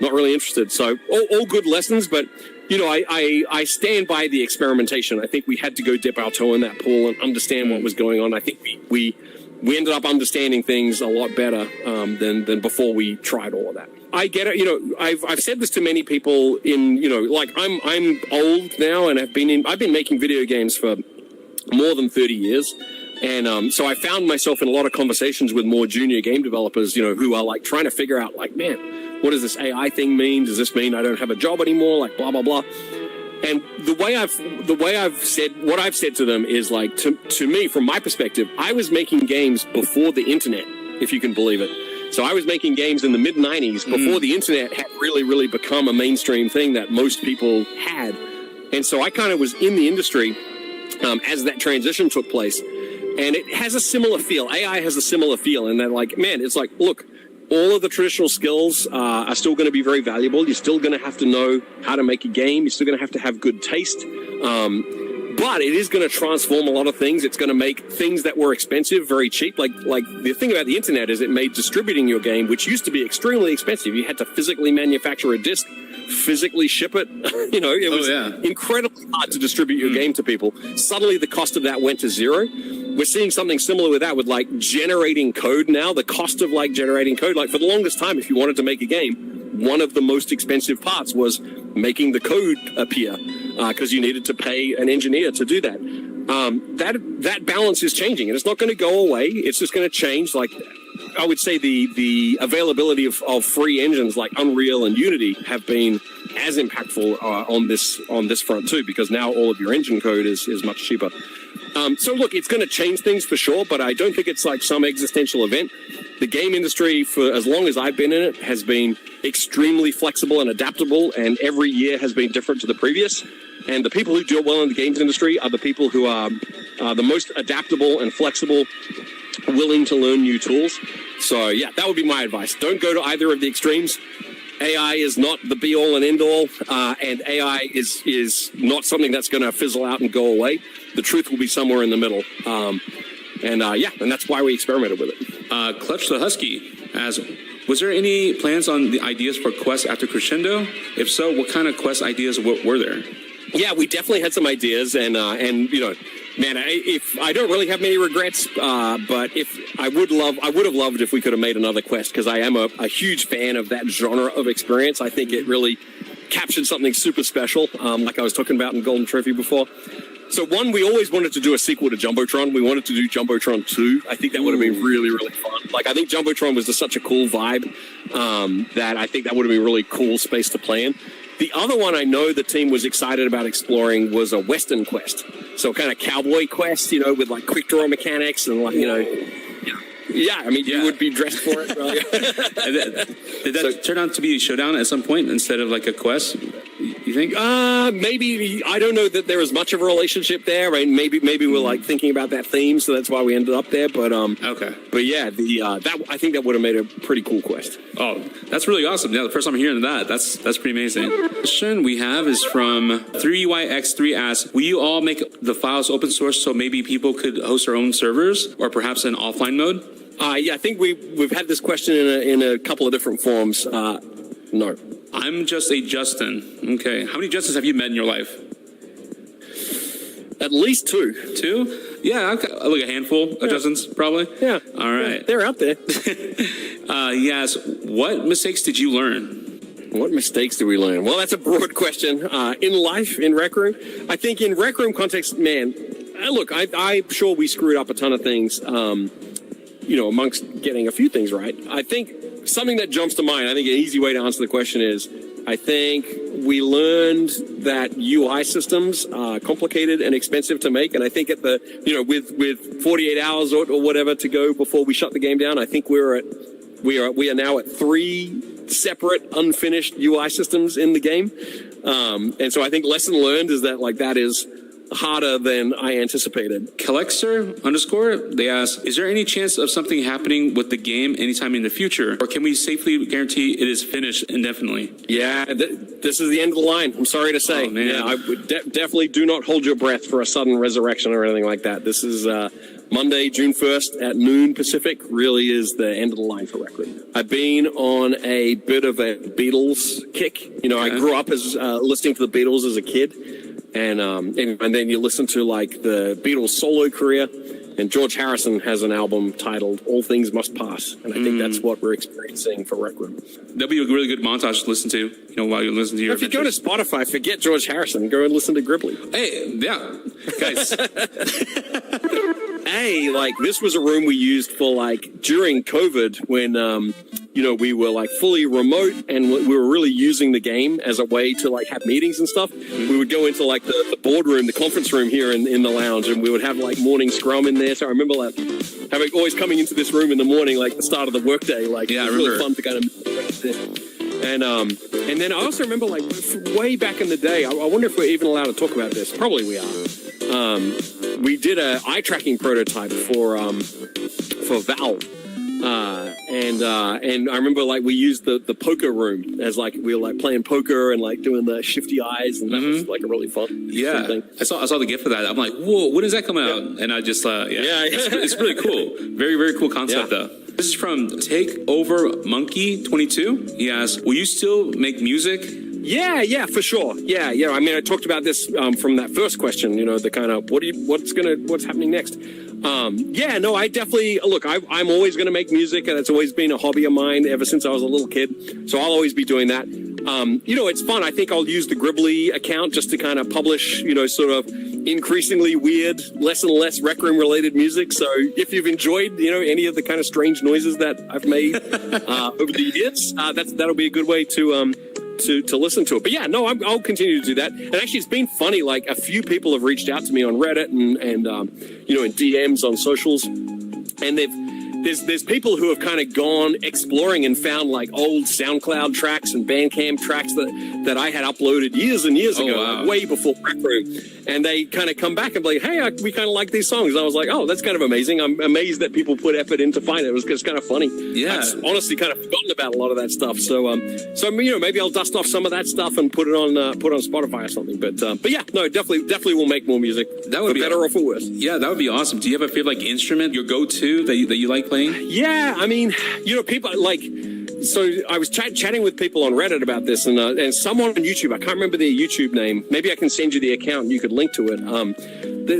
not really interested. So all good lessons, but I stand by the experimentation. I think we had to go dip our toe in that pool and understand what was going on. I think we ended up understanding things a lot better than before we tried all of that. I get it. I've said this to many people I'm old now and I've been making video games for more than 30 years. And so I found myself in a lot of conversations with more junior game developers, who are like trying to figure out like, man, what does this AI thing mean? Does this mean I don't have a job anymore? Like blah, blah, blah. And the way I've said to them is like, to me, from my perspective, I was making games before the internet, if you can believe it. So I was making games in the mid-90s before the internet had really, really become a mainstream thing that most people had. And so I kind of was in the industry as that transition took place. And it has a similar feel. AI has a similar feel. And they're like, man, it's like, look, all of the traditional skills are still going to be very valuable. You're still going to have to know how to make a game. You're still going to have good taste. But it is going to transform a lot of things. It's going to make things that were expensive very cheap. Like the thing about the internet is it made distributing your game, which used to be extremely expensive. You had to physically manufacture a disc, physically ship it. It was incredibly hard to distribute your game to people. Suddenly the cost of that went to zero. We're seeing something similar with that, with like generating code now. The cost of like generating code, like for the longest time, if you wanted to make a game, one of the most expensive parts was making the code appear, because you needed to pay an engineer to do that. That balance is changing, and it's not going to go away. It's just going to change. Like I would say, the availability of free engines like Unreal and Unity have been as impactful on this front too, because now all of your engine code is much cheaper. So look, it's going to change things for sure, but I don't think it's like some existential event. The game industry, for as long as I've been in it, has been extremely flexible and adaptable, and every year has been different to the previous. And the people who do well in the games industry are the people who are the most adaptable and flexible, willing to learn new tools. So yeah, that would be my advice. Don't go to either of the extremes. AI is not the be-all and end-all, and AI is not something that's going to fizzle out and go away. The truth will be somewhere in the middle. And that's why we experimented with it. Clutch the Husky asks, was there any plans on the ideas for quests after Crescendo? If so, what kind of quest ideas were there? Yeah, we definitely had some ideas, and man, I don't really have many regrets, but I would have loved if we could have made another quest, because I am a huge fan of that genre of experience. I think it really captured something super special, like I was talking about in Golden Trophy before. So one, we always wanted to do a sequel to Jumbotron. We wanted to do Jumbotron 2. I think that would have been really, really fun. Like, I think Jumbotron was just such a cool vibe that I think that would have been a really cool space to play in. The other one I know the team was excited about exploring was a Western quest. So kind of cowboy quest, with like quick draw mechanics and like, Yeah, I mean, you would be dressed for it. Did that turn out to be a showdown at some point instead of like a quest, you think? Maybe. I don't know that there was much of a relationship there. Right? Maybe we're like thinking about that theme, so that's why we ended up there. But okay. But yeah, I think that would have made a pretty cool quest. Oh, that's really awesome. Yeah, the first time I'm hearing that, that's pretty amazing. The question we have is from 3UIX3 asks, will you all make the files open source so maybe people could host their own servers or perhaps in offline mode? Yeah, I think we've had this question in a couple of different forms. No. I'm just a Justin. Okay. How many Justins have you met in your life? At least two. Two? Yeah, like a handful of Justins, probably? Yeah. All right. Yeah, they're out there. Yes. What mistakes did you learn? What mistakes did we learn? Well, that's a broad question. In life, in Rec Room, I think in Rec Room context, man, look, I'm sure we screwed up a ton of things, amongst getting a few things right. I think something that jumps to mind, I think an easy way to answer the question is, I think we learned that UI systems are complicated and expensive to make. And I think with 48 hours or whatever to go before we shut the game down, I think we are now at 3 separate, unfinished UI systems in the game. And so I think lesson learned is that like that is harder than I anticipated. Collector_, they ask, is there any chance of something happening with the game anytime in the future? Or can we safely guarantee it is finished indefinitely? Yeah, this is the end of the line. I'm sorry to say. Oh, man. Yeah, I would definitely do not hold your breath for a sudden resurrection or anything like that. This is Monday, June 1st at noon Pacific really is the end of the line for Rec Room. I've been on a bit of a Beatles kick. You know, I grew up as listening to the Beatles as a kid. And then you listen to like the Beatles solo career, and George Harrison has an album titled All Things Must Pass. And I think that's what we're experiencing for Rec Room. That'll be a really good montage to listen to, while you listen to your If you go to Spotify, forget George Harrison, go and listen to Gribbly. Hey, yeah, guys. Hey, like this was a room we used for like during COVID when, we were like fully remote and we were really using the game as a way to like have meetings and stuff. We would go into like the boardroom, the conference room here in the lounge, and we would have like morning scrum in there. So I remember like having always coming into this room in the morning, like the start of the workday, like it was really fun to kind of. And then I also remember like way back in the day, I wonder if we're even allowed to talk about this. Probably we are. We did a eye tracking prototype for Valve. And I remember like we used the poker room as like we were like playing poker and like doing the shifty eyes, and that was like a really fun thing. I saw the gift for that. I'm like, whoa, when is that coming out? And I just it's really cool. Very, very cool concept though. This is from Takeover Monkey 22. He asks, will you still make music? Yeah, for sure. Yeah. I mean, I talked about this from that first question. The kind of what's happening next. I definitely look. I'm always going to make music, and it's always been a hobby of mine ever since I was a little kid. So I'll always be doing that. It's fun. I think I'll use the Gribbly account just to kind of publish, sort of increasingly weird, less and less Rec Room related music. So if you've enjoyed, any of the kind of strange noises that I've made over the years, that'll be a good way to listen to it. But yeah, no, I'll continue to do that. And actually, it's been funny. Like a few people have reached out to me on Reddit and in DMs on socials, and there's people who have kind of gone exploring and found like old SoundCloud tracks and Bandcamp tracks that I had uploaded years and years ago, like way before Rec Room. And they kind of come back and be like, hey, we kind of like these songs. And I was like, oh, that's kind of amazing. I'm amazed that people put effort in to find it. It was just kind of funny. Yeah. I've honestly kind of forgotten about a lot of that stuff. So maybe I'll dust off some of that stuff and put it on Spotify or something. But yeah, no, definitely will make more music. That would be better or for worse. Yeah, that would be awesome. Do you have a favorite instrument, your go-to that you like playing? Yeah, I mean, people like. So I was chatting with people on Reddit about this, and someone on YouTube, I can't remember their YouTube name. Maybe I can send you the account and you could link to it.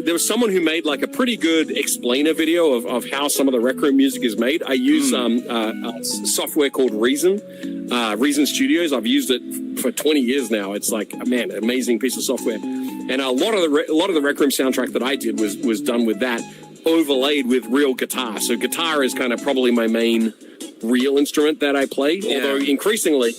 There was someone who made like a pretty good explainer video of how some of the Rec Room music is made. I use software called Reason Studios. I've used it for 20 years now. It's like, man, an amazing piece of software. And a lot of the Rec Room soundtrack that I did was done with that, overlaid with real guitar. So guitar is kind of probably my main real instrument that I play, although increasingly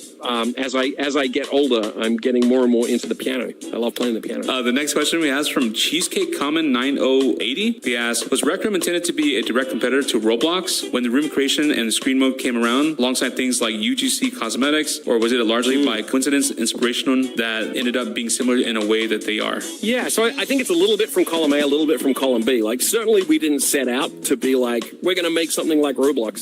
as I get older, I'm getting more and more into the piano. I love playing the piano. The next question we asked from Cheesecake Common 9080. He asked, was Rec Room intended to be a direct competitor to Roblox when the room creation and screen mode came around, alongside things like UGC cosmetics, or was it largely by coincidence, inspiration that ended up being similar in a way that they are? Yeah, so I think it's a little bit from column A, a little bit from column B. Like, certainly we didn't set out to be like, we're going to make something like Roblox.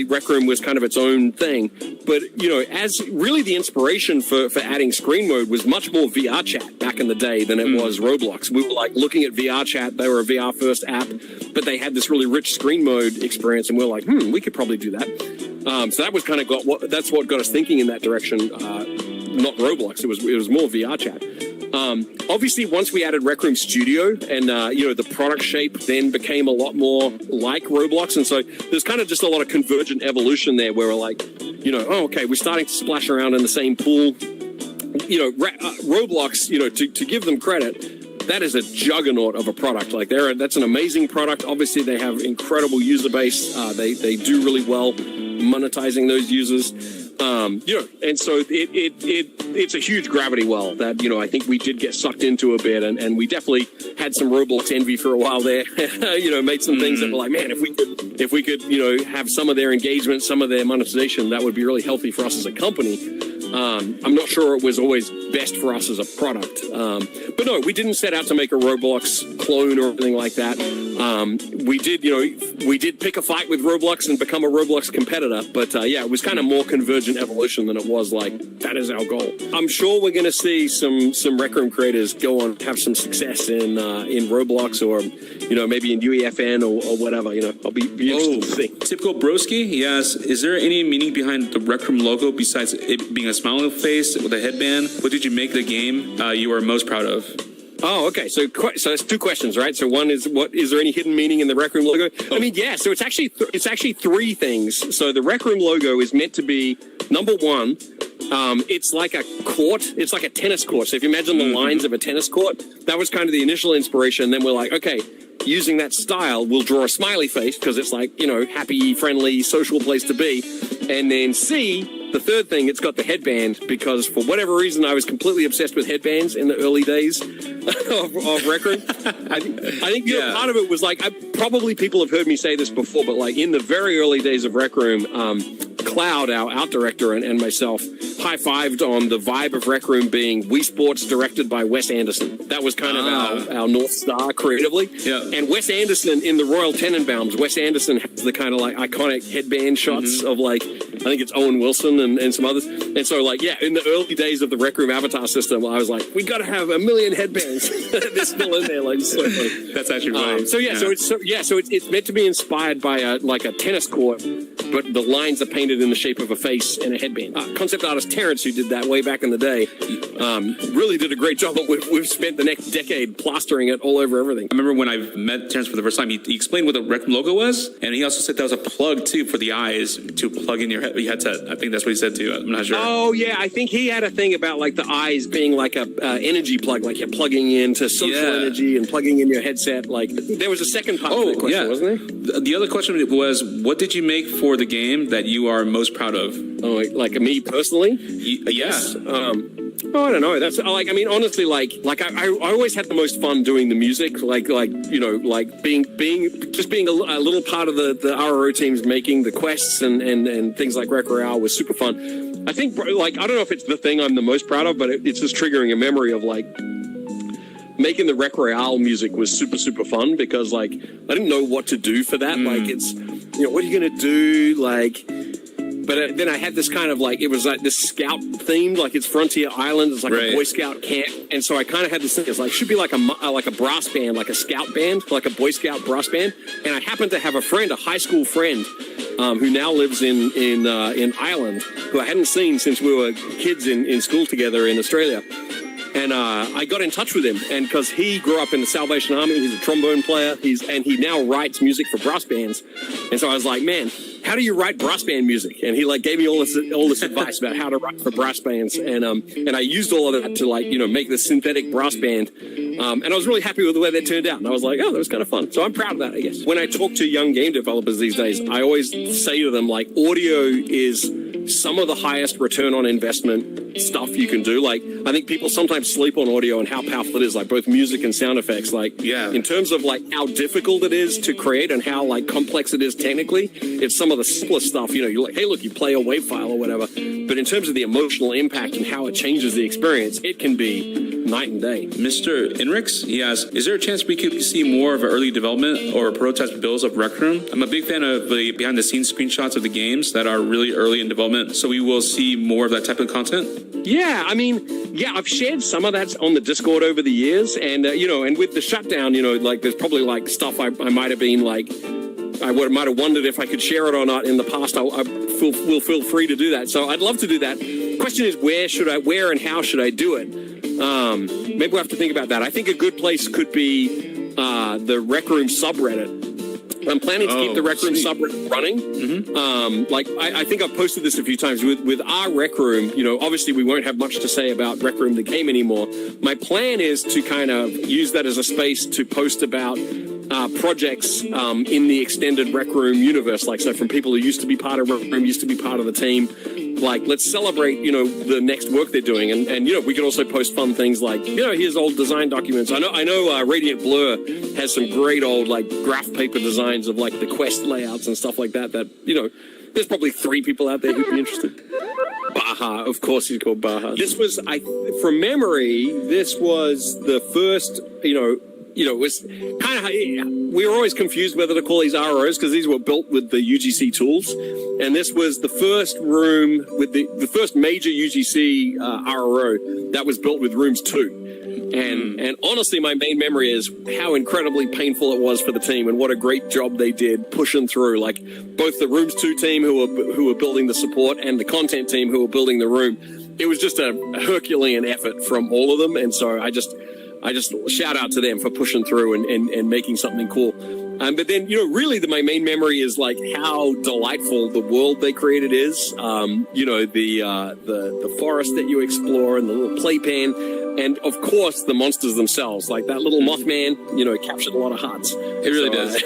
Rec Room was kind of its own thing. But, as really the inspiration for adding screen mode was much more VR chat back in the day than it was Roblox. We were like looking at VR chat. They were a VR first app, but they had this really rich screen mode experience. And we were like, we could probably do that. So that was kind of that's what got us thinking in that direction. Not Roblox. It was more VR chat. Obviously, once we added Rec Room Studio and, the product shape then became a lot more like Roblox. And so there's kind of just a lot of convergent evolution there where we're like, we're starting to splash around in the same pool. Roblox, to give them credit, that is a juggernaut of a product. Like that's an amazing product. Obviously, they have incredible user base. They do really well monetizing those users. And so it's a huge gravity well that, I think we did get sucked into a bit, and we definitely had some Roblox envy for a while there. Made some things that were like, man, if we could, have some of their engagement, some of their monetization, that would be really healthy for us as a company. I'm not sure it was always best for us as a product. But no, we didn't set out to make a Roblox clone or anything like that. We did pick a fight with Roblox and become a Roblox competitor. But it was kind of more convergent evolution than it was like, that is our goal. I'm sure we're going to see some Rec Room creators go on, have some success in Roblox or, maybe in UEFN or whatever. I'll be interested to see. Typical Broski, yes. Is there any meaning behind the Rec Room logo besides it being a smiling face with a headband? What did you make the game you are most proud of? Oh, okay. So that's two questions, right? So one is, is there any hidden meaning in the Rec Room logo? I mean, yeah. So it's actually three things. So the Rec Room logo is meant to be, number one, it's like a court. It's like a tennis court. So if you imagine the lines of a tennis court, that was kind of the initial inspiration. Then we're like, okay, using that style, we'll draw a smiley face because it's like, happy, friendly, social place to be. And then C, the third thing, it's got the headband because for whatever reason, I was completely obsessed with headbands in the early days of Rec Room. I think part of it was like, probably people have heard me say this before, but like in the very early days of Rec Room, Cloud, our art director, and myself high-fived on the vibe of Rec Room being Wii Sports directed by Wes Anderson. That was kind of our North Star creatively. Yeah. And Wes Anderson, in the Royal Tenenbaums, Wes Anderson has the kind of like iconic headband shots of like, I think it's Owen Wilson and some others. And so like, in the early days of the Rec Room avatar system, I was like, we got to have 1 million headbands. They're still in there. Like, so funny. That's actually funny. So it's meant to be inspired by a tennis court, but the lines are painted in the shape of a face and a headband. Concept artist Terrence, who did that way back in the day, really did a great job. We've spent the next decade plastering it all over everything. I remember when I met Terrence for the first time, he explained what the Rec Room logo was, and he also said that was a plug too for the eyes to plug in your headset. I think that's what he said too. I'm not sure. Oh yeah, I think he had a thing about like the eyes being like a energy plug, like you're plugging into social energy and plugging in your headset. Like there was a second part of that question, wasn't there? The other question was, what did you make for the game that you are most proud of? Oh, like me personally? Yes. I don't know. That's like, I mean, honestly, like I always had the most fun doing the music, like being a little part of the RRO teams, making the quests and things like Rec Royale was super fun. I think, like, I don't know if it's the thing I'm the most proud of, but it's just triggering a memory of like making the Rec Royale music was super, super fun because like I didn't know what to do for that. Like it's, what are you gonna do? Like. But then I had this kind of like, it was like this scout themed, like it's Frontier Island, it's like a Boy Scout camp. And so I kind of had this thing, it's like, should be like a brass band, like a scout band, like a Boy Scout brass band. And I happened to have a friend, a high school friend, who now lives in Ireland, who I hadn't seen since we were kids in school together in Australia. And I got in touch with him, and because he grew up in the Salvation Army, he's a trombone player, and he now writes music for brass bands. And so I was like, man, how do you write brass band music? And he like gave me all this advice about how to write for brass bands, and I used all of that to like make this synthetic brass band. And I was really happy with the way that turned out. And I was like, oh, that was kind of fun. So I'm proud of that, I guess. When I talk to young game developers these days, I always say to them like, audio is some of the highest return on investment stuff you can do. Like, I think people sometimes sleep on audio and how powerful it is, like both music and sound effects. Like, in terms of like how difficult it is to create and how like complex it is technically, it's some of the simplest stuff. You're like, hey, look, you play a wave file or whatever. But in terms of the emotional impact and how it changes the experience, it can be night and day. Mr. Enrix, he asks, is there a chance we could see more of an early development or prototype builds of Rec Room? I'm a big fan of the behind-the-scenes screenshots of the games that are really early in development, so we will see more of that type of content? Yeah, I mean, I've shared some of that on the Discord over the years, and, and with the shutdown, like, there's probably, like, stuff I might have been, like, I might have wondered if I could share it or not in the past. I will feel free to do that. So I'd love to do that. Question is, where and how should I do it? Maybe we'll have to think about that. I think a good place could be the Rec Room subreddit. I'm planning to keep the Rec Room subreddit running. I think I've posted this a few times with our Rec Room. Obviously we won't have much to say about Rec Room the game anymore. My plan is to kind of use that as a space to post about projects in the extended Rec Room universe. Like, so from people who used to be part of Rec Room, used to be part of the team. let's celebrate, the next work they're doing. And we can also post fun things like, here's old design documents. I know Radiant Blur has some great old, graph paper designs of, the Quest layouts and stuff like that, there's probably 3 people out there who'd be interested. Baja, of course he's called Baja. This was, from memory, this was the first, it was kind of, we were always confused whether to call these ROs because these were built with the UGC tools. And this was the first room with the first major UGC RO that was built with Rooms 2. And honestly, my main memory is how incredibly painful it was for the team and what a great job they did pushing through. Both the Rooms 2 team who were building the support and the content team who were building the room. It was just a Herculean effort from all of them. And so I just shout out to them for pushing through and making something cool. But then, really my main memory is how delightful the world they created is. The forest that you explore and the little playpen. And of course, the monsters themselves, that little Mothman, captured a lot of hearts. It really does.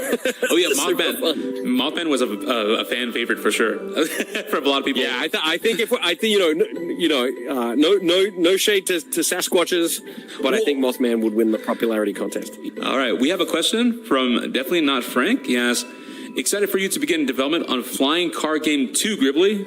Oh yeah, Mothman. Mothman was a fan favorite for sure, for a lot of people. Yeah, I think no shade to Sasquatches, but I think Mothman would win the popularity contest. All right, we have a question from Definitely Not Frank. He asks, excited for you to begin development on Flying Car Game 2, Gribbly.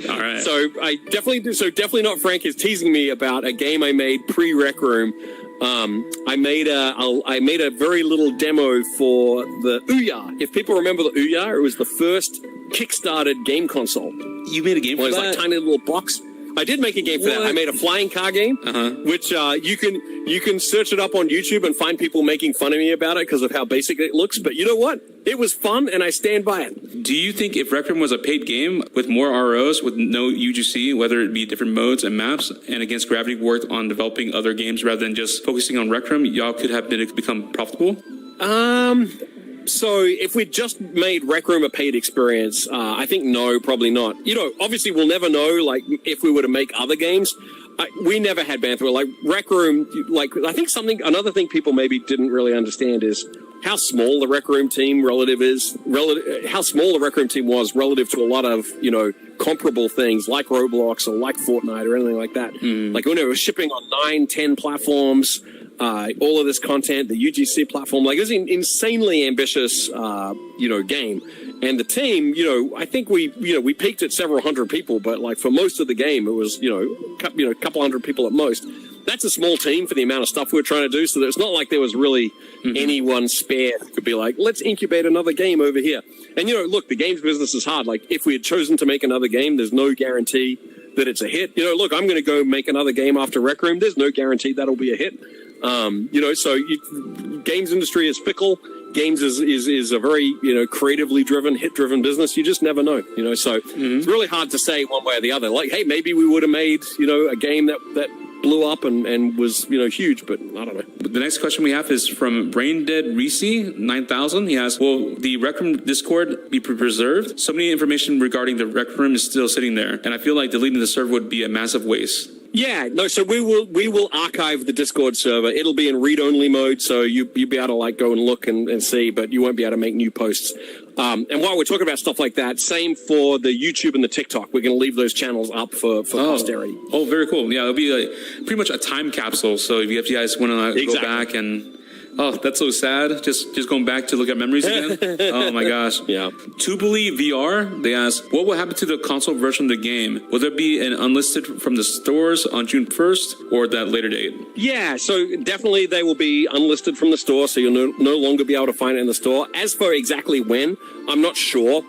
All right. So definitely not Frank is teasing me about a game I made pre-Rec Room. I made a very little demo for the Ouya. If people remember the Ouya, it was the first kickstarted game console. You made a game for that? It was tiny little box. I did make a game for that. I made a flying car game, which you can search it up on YouTube and find people making fun of me about it because of how basic it looks. But you know what? It was fun, and I stand by it. Do you think if Rec Room was a paid game with more ROs, with no UGC, whether it be different modes and maps, and Against Gravity worked on developing other games rather than just focusing on Rec Room, y'all could have become profitable? So if we just made Rec Room a paid experience, I think no, probably not. Obviously we'll never know, if we were to make other games. We never had bandwidth. Rec Room, I think another thing people maybe didn't really understand is how small the Rec Room team how small the Rec Room team was relative to a lot of, comparable things like Roblox or like Fortnite or anything like that. When it was shipping on 9-10 platforms, all of this content, the UGC platform, it was an insanely ambitious, game. And the team, I think we peaked at several hundred people, but for most of the game, it was, a couple hundred people at most. That's a small team for the amount of stuff we're trying to do. So it's not like there was really anyone spare who could be let's incubate another game over here. And, look, the games business is hard. If we had chosen to make another game, there's no guarantee that it's a hit. Look, I'm going to go make another game after Rec Room. There's no guarantee that'll be a hit. Games industry is fickle. Games is a very, creatively driven, hit-driven business. You just never know, so it's really hard to say one way or the other. Hey, maybe we would have made, a game that blew up and was, huge, but I don't know. The next question we have is from Braindead Reese 9000. He asks, will the Rec Room Discord be preserved? So many information regarding the Rec Room is still sitting there, and I feel like deleting the server would be a massive waste. Yeah, no, so we will archive the Discord server. It'll be in read-only mode, so you'll be able to go and look and see, but you won't be able to make new posts. And while we're talking about stuff like that, same for the YouTube and the TikTok. We're going to leave those channels up for posterity. Oh, very cool. Yeah, it'll be pretty much a time capsule. So if you guys want to go back and... Oh, that's so sad. Just going back to look at memories again. Oh my gosh. Yeah. To Believe VR, they ask, what will happen to the console version of the game? Will there be an unlisted from the stores on June 1st or that later date? Yeah, so definitely they will be unlisted from the store, so you'll no longer be able to find it in the store. As for exactly when, I'm not sure.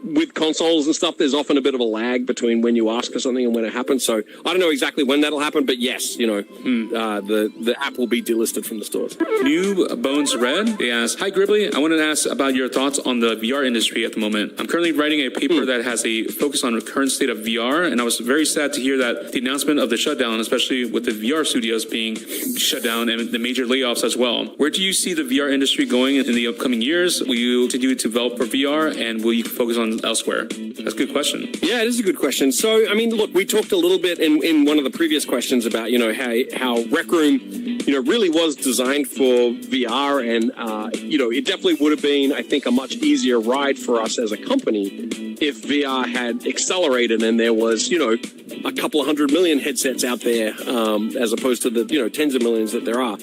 With consoles and stuff, there's often a bit of a lag between when you ask for something and when it happens. So I don't know exactly when that'll happen, but yes, the app will be delisted from the stores. New Bones Red, they ask, hi Gribbly, I wanted to ask about your thoughts on the VR industry at the moment. I'm currently writing a paper that has a focus on the current state of VR, and I was very sad to hear that the announcement of the shutdown, especially with the VR studios being shut down and the major layoffs as well. Where do you see the VR industry going in the upcoming years? Will you continue to develop for VR, and will you focus on elsewhere? That's a good question. Yeah, it is a good question. So, I mean, look, we talked a little bit in one of the previous questions about, how Rec Room, really was designed for VR, and, it definitely would have been, I think, a much easier ride for us as a company if VR had accelerated and there was, a couple of 100 million headsets out there, as opposed to the, tens of millions that there are.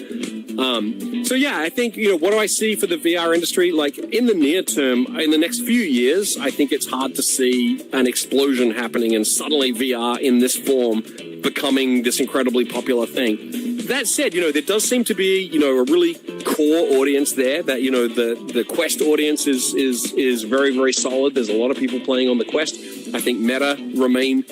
So yeah, I think, what do I see for the VR industry? Like in the near term, in the next few years, I think it's hard to see an explosion happening and suddenly VR in this form becoming this incredibly popular thing. That said, there does seem to be, a really core audience there that, the Quest audience is very, very solid. There's a lot of people playing on the Quest. I think Meta remain,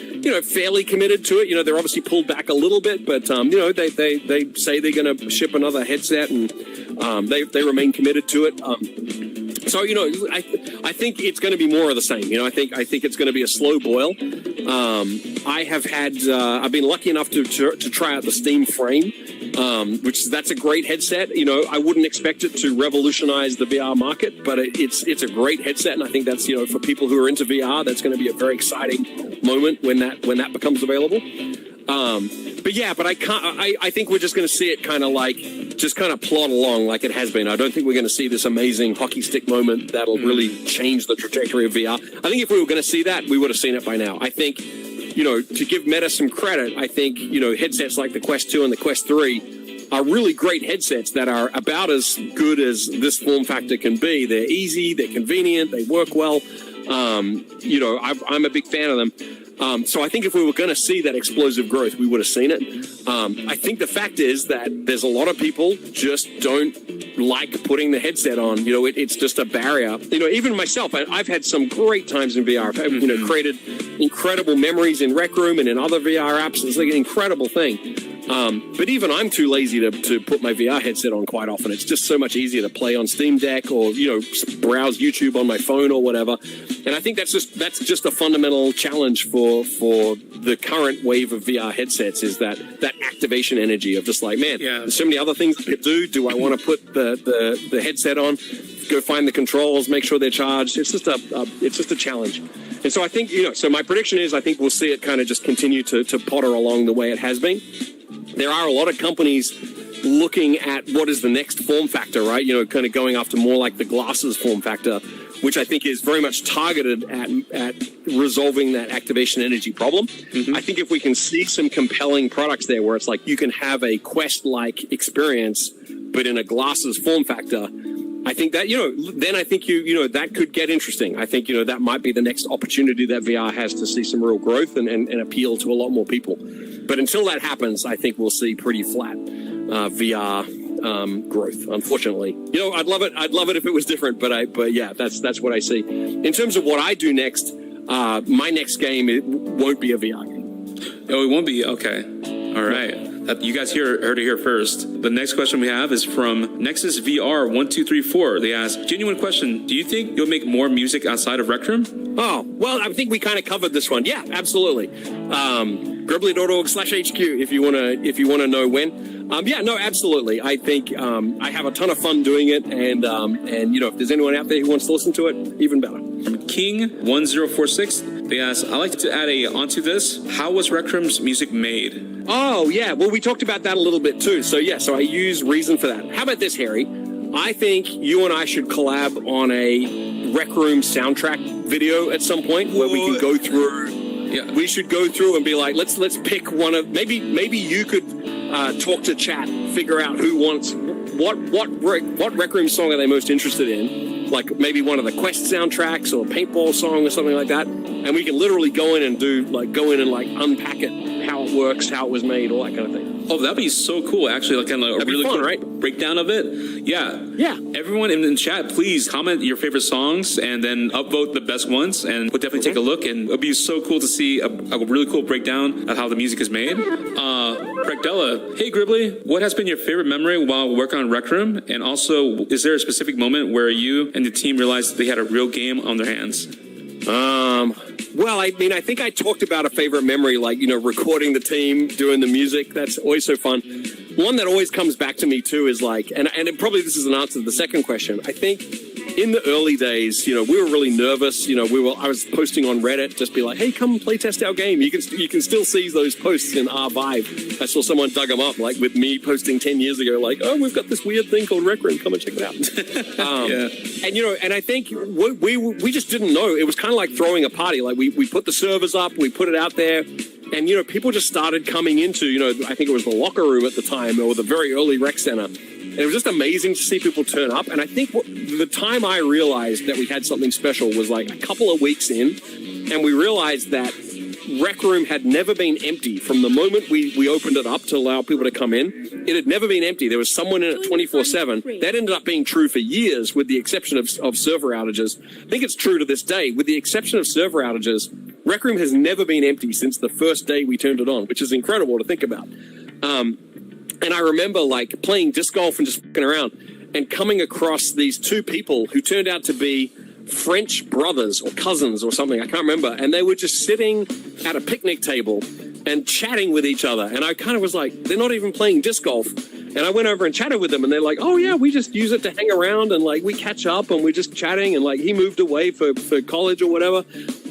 fairly committed to it. They're obviously pulled back a little bit, but, they say they're going to ship another headset and they remain committed to it. So, I think it's going to be more of the same. I think it's going to be a slow boil. I've been lucky enough to try out the Steam Frame, that's a great headset. I wouldn't expect it to revolutionize the VR market, but it's a great headset. And I think that's, for people who are into VR, that's going to be a very exciting moment when that becomes available. But I think we're just going to see it kind of plod along like it has been. I don't think we're going to see this amazing hockey stick moment that'll really change the trajectory of VR. I think if we were going to see that, we would have seen it by now. I think, to give Meta some credit, I think, headsets like the Quest 2 and the Quest 3 are really great headsets that are about as good as this form factor can be. They're easy, they're convenient, they work well. I'm a big fan of them. So I think if we were going to see that explosive growth, we would have seen it. I think the fact is that there's a lot of people just don't like putting the headset on. It's just a barrier. Even myself, I've had some great times in VR. I've created incredible memories in Rec Room and in other VR apps. It's like an incredible thing. But even I'm too lazy to put my VR headset on quite often. It's just so much easier to play on Steam Deck or, browse YouTube on my phone or whatever. And I think that's just a fundamental challenge for the current wave of VR headsets is that activation energy of just like, man, there's so many other things I could do. Do I want to put the headset on, go find the controls, make sure they're charged? It's just a challenge. And so I think, so my prediction is I think we'll see it kind of just continue to potter along the way it has been. There are a lot of companies looking at what is the next form factor, right? Kind of going after more like the glasses form factor, which I think is very much targeted at resolving that activation energy problem. Mm-hmm. I think if we can see some compelling products there where it's like you can have a Quest-like experience, but in a glasses form factor, I think that, then I think that could get interesting. I think, that might be the next opportunity that VR has to see some real growth and appeal to a lot more people. But until that happens, I think we'll see pretty flat VR growth, unfortunately. I'd love it if it was different, but yeah, that's what I see. In terms of what I do next, my next game, it won't be a VR game. Oh, it won't be? Okay. All right. You guys heard it here first. The next question we have is from Nexus VR 1234. They ask, genuine question, do you think you'll make more music outside of Rec Room? Oh, well, I think we kind of covered this one. Yeah, absolutely. Gribbly.org/HQ if you want to know when. Absolutely. I think I have a ton of fun doing it, and if there's anyone out there who wants to listen to it, even better. From King1046, they ask, I'd like to add onto this. How was Rec Room's music made? Oh, yeah. Well, we talked about that a little bit too. So I use Reason for that. How about this, Harry? I think you and I should collab on a Rec Room soundtrack video at some point where we can go through. Yeah. We should go through and be like, let's pick one of maybe you could talk to chat, figure out who wants what Rec Room song are they most interested in. Like maybe one of the Quest soundtracks or a paintball song or something like that, and we can literally go in and unpack it, how it works, how it was made, all that kind of thing. Oh, that'd be so cool! Actually, like kind of a really fun, cool right? breakdown of it. Yeah. Everyone in the chat, please comment your favorite songs and then upvote the best ones, and we'll definitely take a look. And it'd be so cool to see a really cool breakdown of how the music is made. Bregdella, hey Gribbly, what has been your favorite memory while working on Rec Room? And also, is there a specific moment where you and the team realized they had a real game on their hands? Well, I think I talked about a favorite memory, like, recording the team, doing the music. That's always so fun. One that always comes back to me too is like, and probably this is an answer to the second question. I think in the early days, we were really nervous. I was posting on Reddit, just be like, hey, come play test our game. You can still see those posts in R5. I saw someone dug them up, like with me posting 10 years ago, like, oh, we've got this weird thing called Rec Room. Come and check it out. And I think we just didn't know. It was kind of like throwing a party. Like we put the servers up, we put it out there, and people just started coming into, I think it was the locker room at the time, or the very early rec center. And it was just amazing to see people turn up. And I think the time I realized that we had something special was like a couple of weeks in, and we realized that Rec Room had never been empty. From the moment we opened it up to allow people to come in, it had never been empty. There was someone in it 24/7. That ended up being true for years, with the exception of server outages. I think it's true to this day. With the exception of server outages, Rec Room has never been empty since the first day we turned it on, which is incredible to think about. And I remember like playing disc golf and just fucking around and coming across these two people who turned out to be French brothers or cousins or something. I can't remember. And they were just sitting at a picnic table and chatting with each other. And I kind of was like, they're not even playing disc golf. And I went over and chatted with them, and they're like, oh yeah, we just use it to hang around, and like we catch up and we're just chatting, and like he moved away for college or whatever.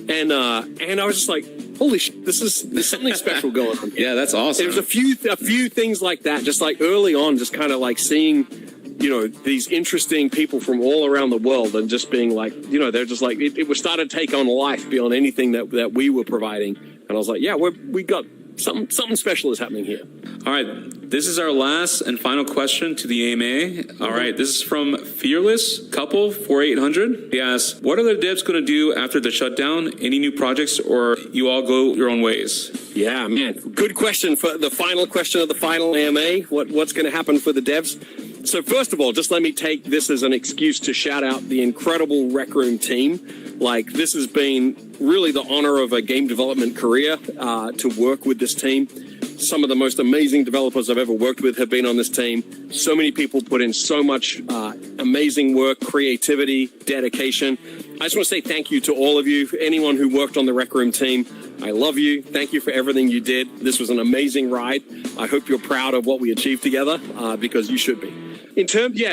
And I was just like, holy shit, there's something special going on here. Yeah, that's awesome. There was a few things like that, just like early on, just kind of like seeing, these interesting people from all around the world, and just being like, they're just like, it was started to take on life beyond anything that we were providing. And I was like, yeah, we got something special is happening here. All right, this is our last and final question to the AMA. All right, this is from Fearless Couple 4800. He asks, what are the devs going to do after the shutdown? Any new projects, or you all go your own ways? Yeah, man, good question for the final question of the final AMA. What's going to happen for the devs? So first of all, just let me take this as an excuse to shout out the incredible Rec Room team. Like, this has been really the honor of a game development career to work with this team. Some of the most amazing developers I've ever worked with have been on this team. So many people put in so much amazing work, creativity, dedication. I just want to say thank you to all of you, anyone who worked on the Rec Room team. I love you. Thank you for everything you did. This was an amazing ride. I hope you're proud of what we achieved together, because you should be.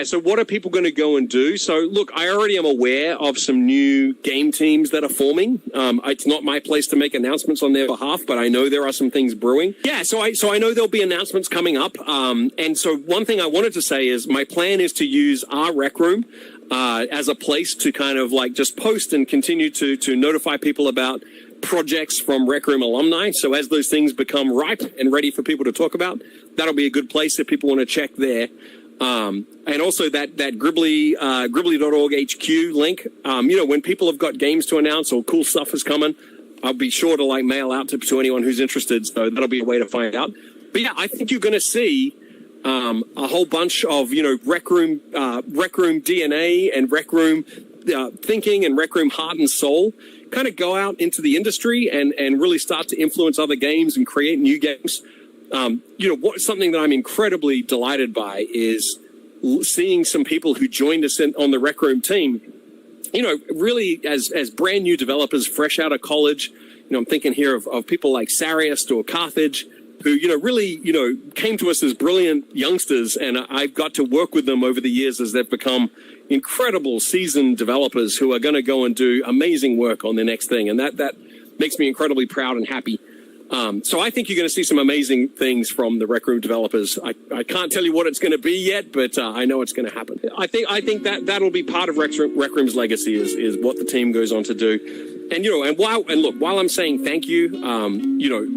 So what are people going to go and do? So look, I already am aware of some new game teams that are forming. It's not my place to make announcements on their behalf, but I know there are some things brewing. Yeah, so I know there'll be announcements coming up. And so one thing I wanted to say is my plan is to use our Rec Room as a place to kind of like just post and continue to notify people about projects from Rec Room alumni. So as those things become ripe and ready for people to talk about, that'll be a good place if people want to check there. And also that Gribbly.org HQ link, when people have got games to announce or cool stuff is coming, I'll be sure to like mail out to anyone who's interested. So that'll be a way to find out. But yeah, I think you're going to see a whole bunch of, Rec Room DNA and Rec Room thinking and Rec Room heart and soul kind of go out into the industry and really start to influence other games and create new games. Something that I'm incredibly delighted by is seeing some people who joined us on the Rec Room team, really as brand new developers fresh out of college. I'm thinking here of people like Sarius or Carthage, who, really, came to us as brilliant youngsters. And I've got to work with them over the years as they've become incredible seasoned developers who are going to go and do amazing work on their next thing. And that makes me incredibly proud and happy. So I think you're going to see some amazing things from the Rec Room developers. I can't tell you what it's going to be yet, but I know it's going to happen. I think that'll be part of Rec Room's legacy is what the team goes on to do. And while I'm saying thank you,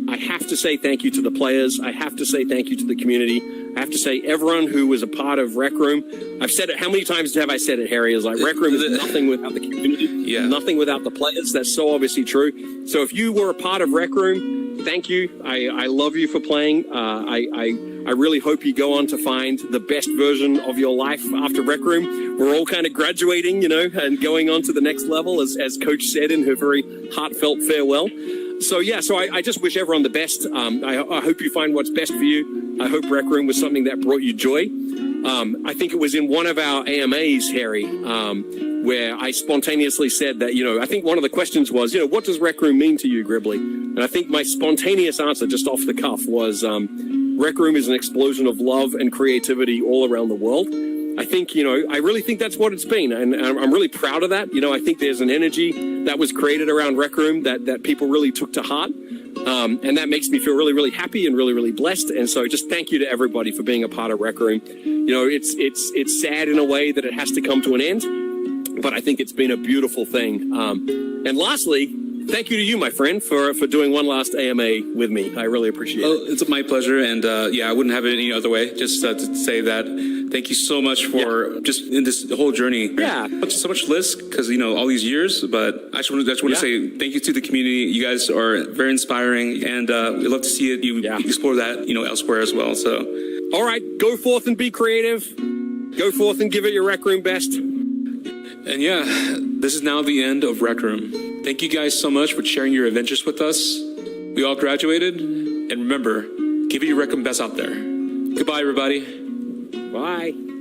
I have to say thank you to the players. I have to say thank you to the community. I have to say everyone who was a part of Rec Room. I've said it. How many times have I said it, Harry? Is like Rec Room is nothing without the community. Nothing without the players. That's so obviously true. So if you were a part of Rec Room, thank you. I love you for playing. I really hope you go on to find the best version of your life after Rec Room. We're all kind of graduating, and going on to the next level, as Coach said in her very heartfelt farewell. So I just wish everyone the best. I hope you find what's best for you. I hope Rec Room was something that brought you joy. I think it was in one of our AMAs, Harry, where I spontaneously said that, I think one of the questions was, what does Rec Room mean to you, Gribbly? And I think my spontaneous answer just off the cuff was, Rec Room is an explosion of love and creativity all around the world. I think, I really think that's what it's been. And I'm really proud of that. I think there's an energy that was created around Rec Room that people really took to heart. And that makes me feel really, really happy and really, really blessed. And so just thank you to everybody for being a part of Rec Room. It's sad in a way that it has to come to an end, but I think it's been a beautiful thing. And lastly, thank you to you, my friend, for doing one last AMA with me. I really appreciate it. It's my pleasure. And I wouldn't have it any other way. Just to say that thank you so much for just in this whole journey. Yeah. So much list because, all these years. But I just want to say thank you to the community. You guys are very inspiring. And we'd love to see it. You explore that, elsewhere as well. So. All right. Go forth and be creative. Go forth and give it your Rec Room best. And this is now the end of Rec Room. Thank you guys so much for sharing your adventures with us. We all graduated. And remember, give it your Rec Room best out there. Goodbye, everybody. Bye.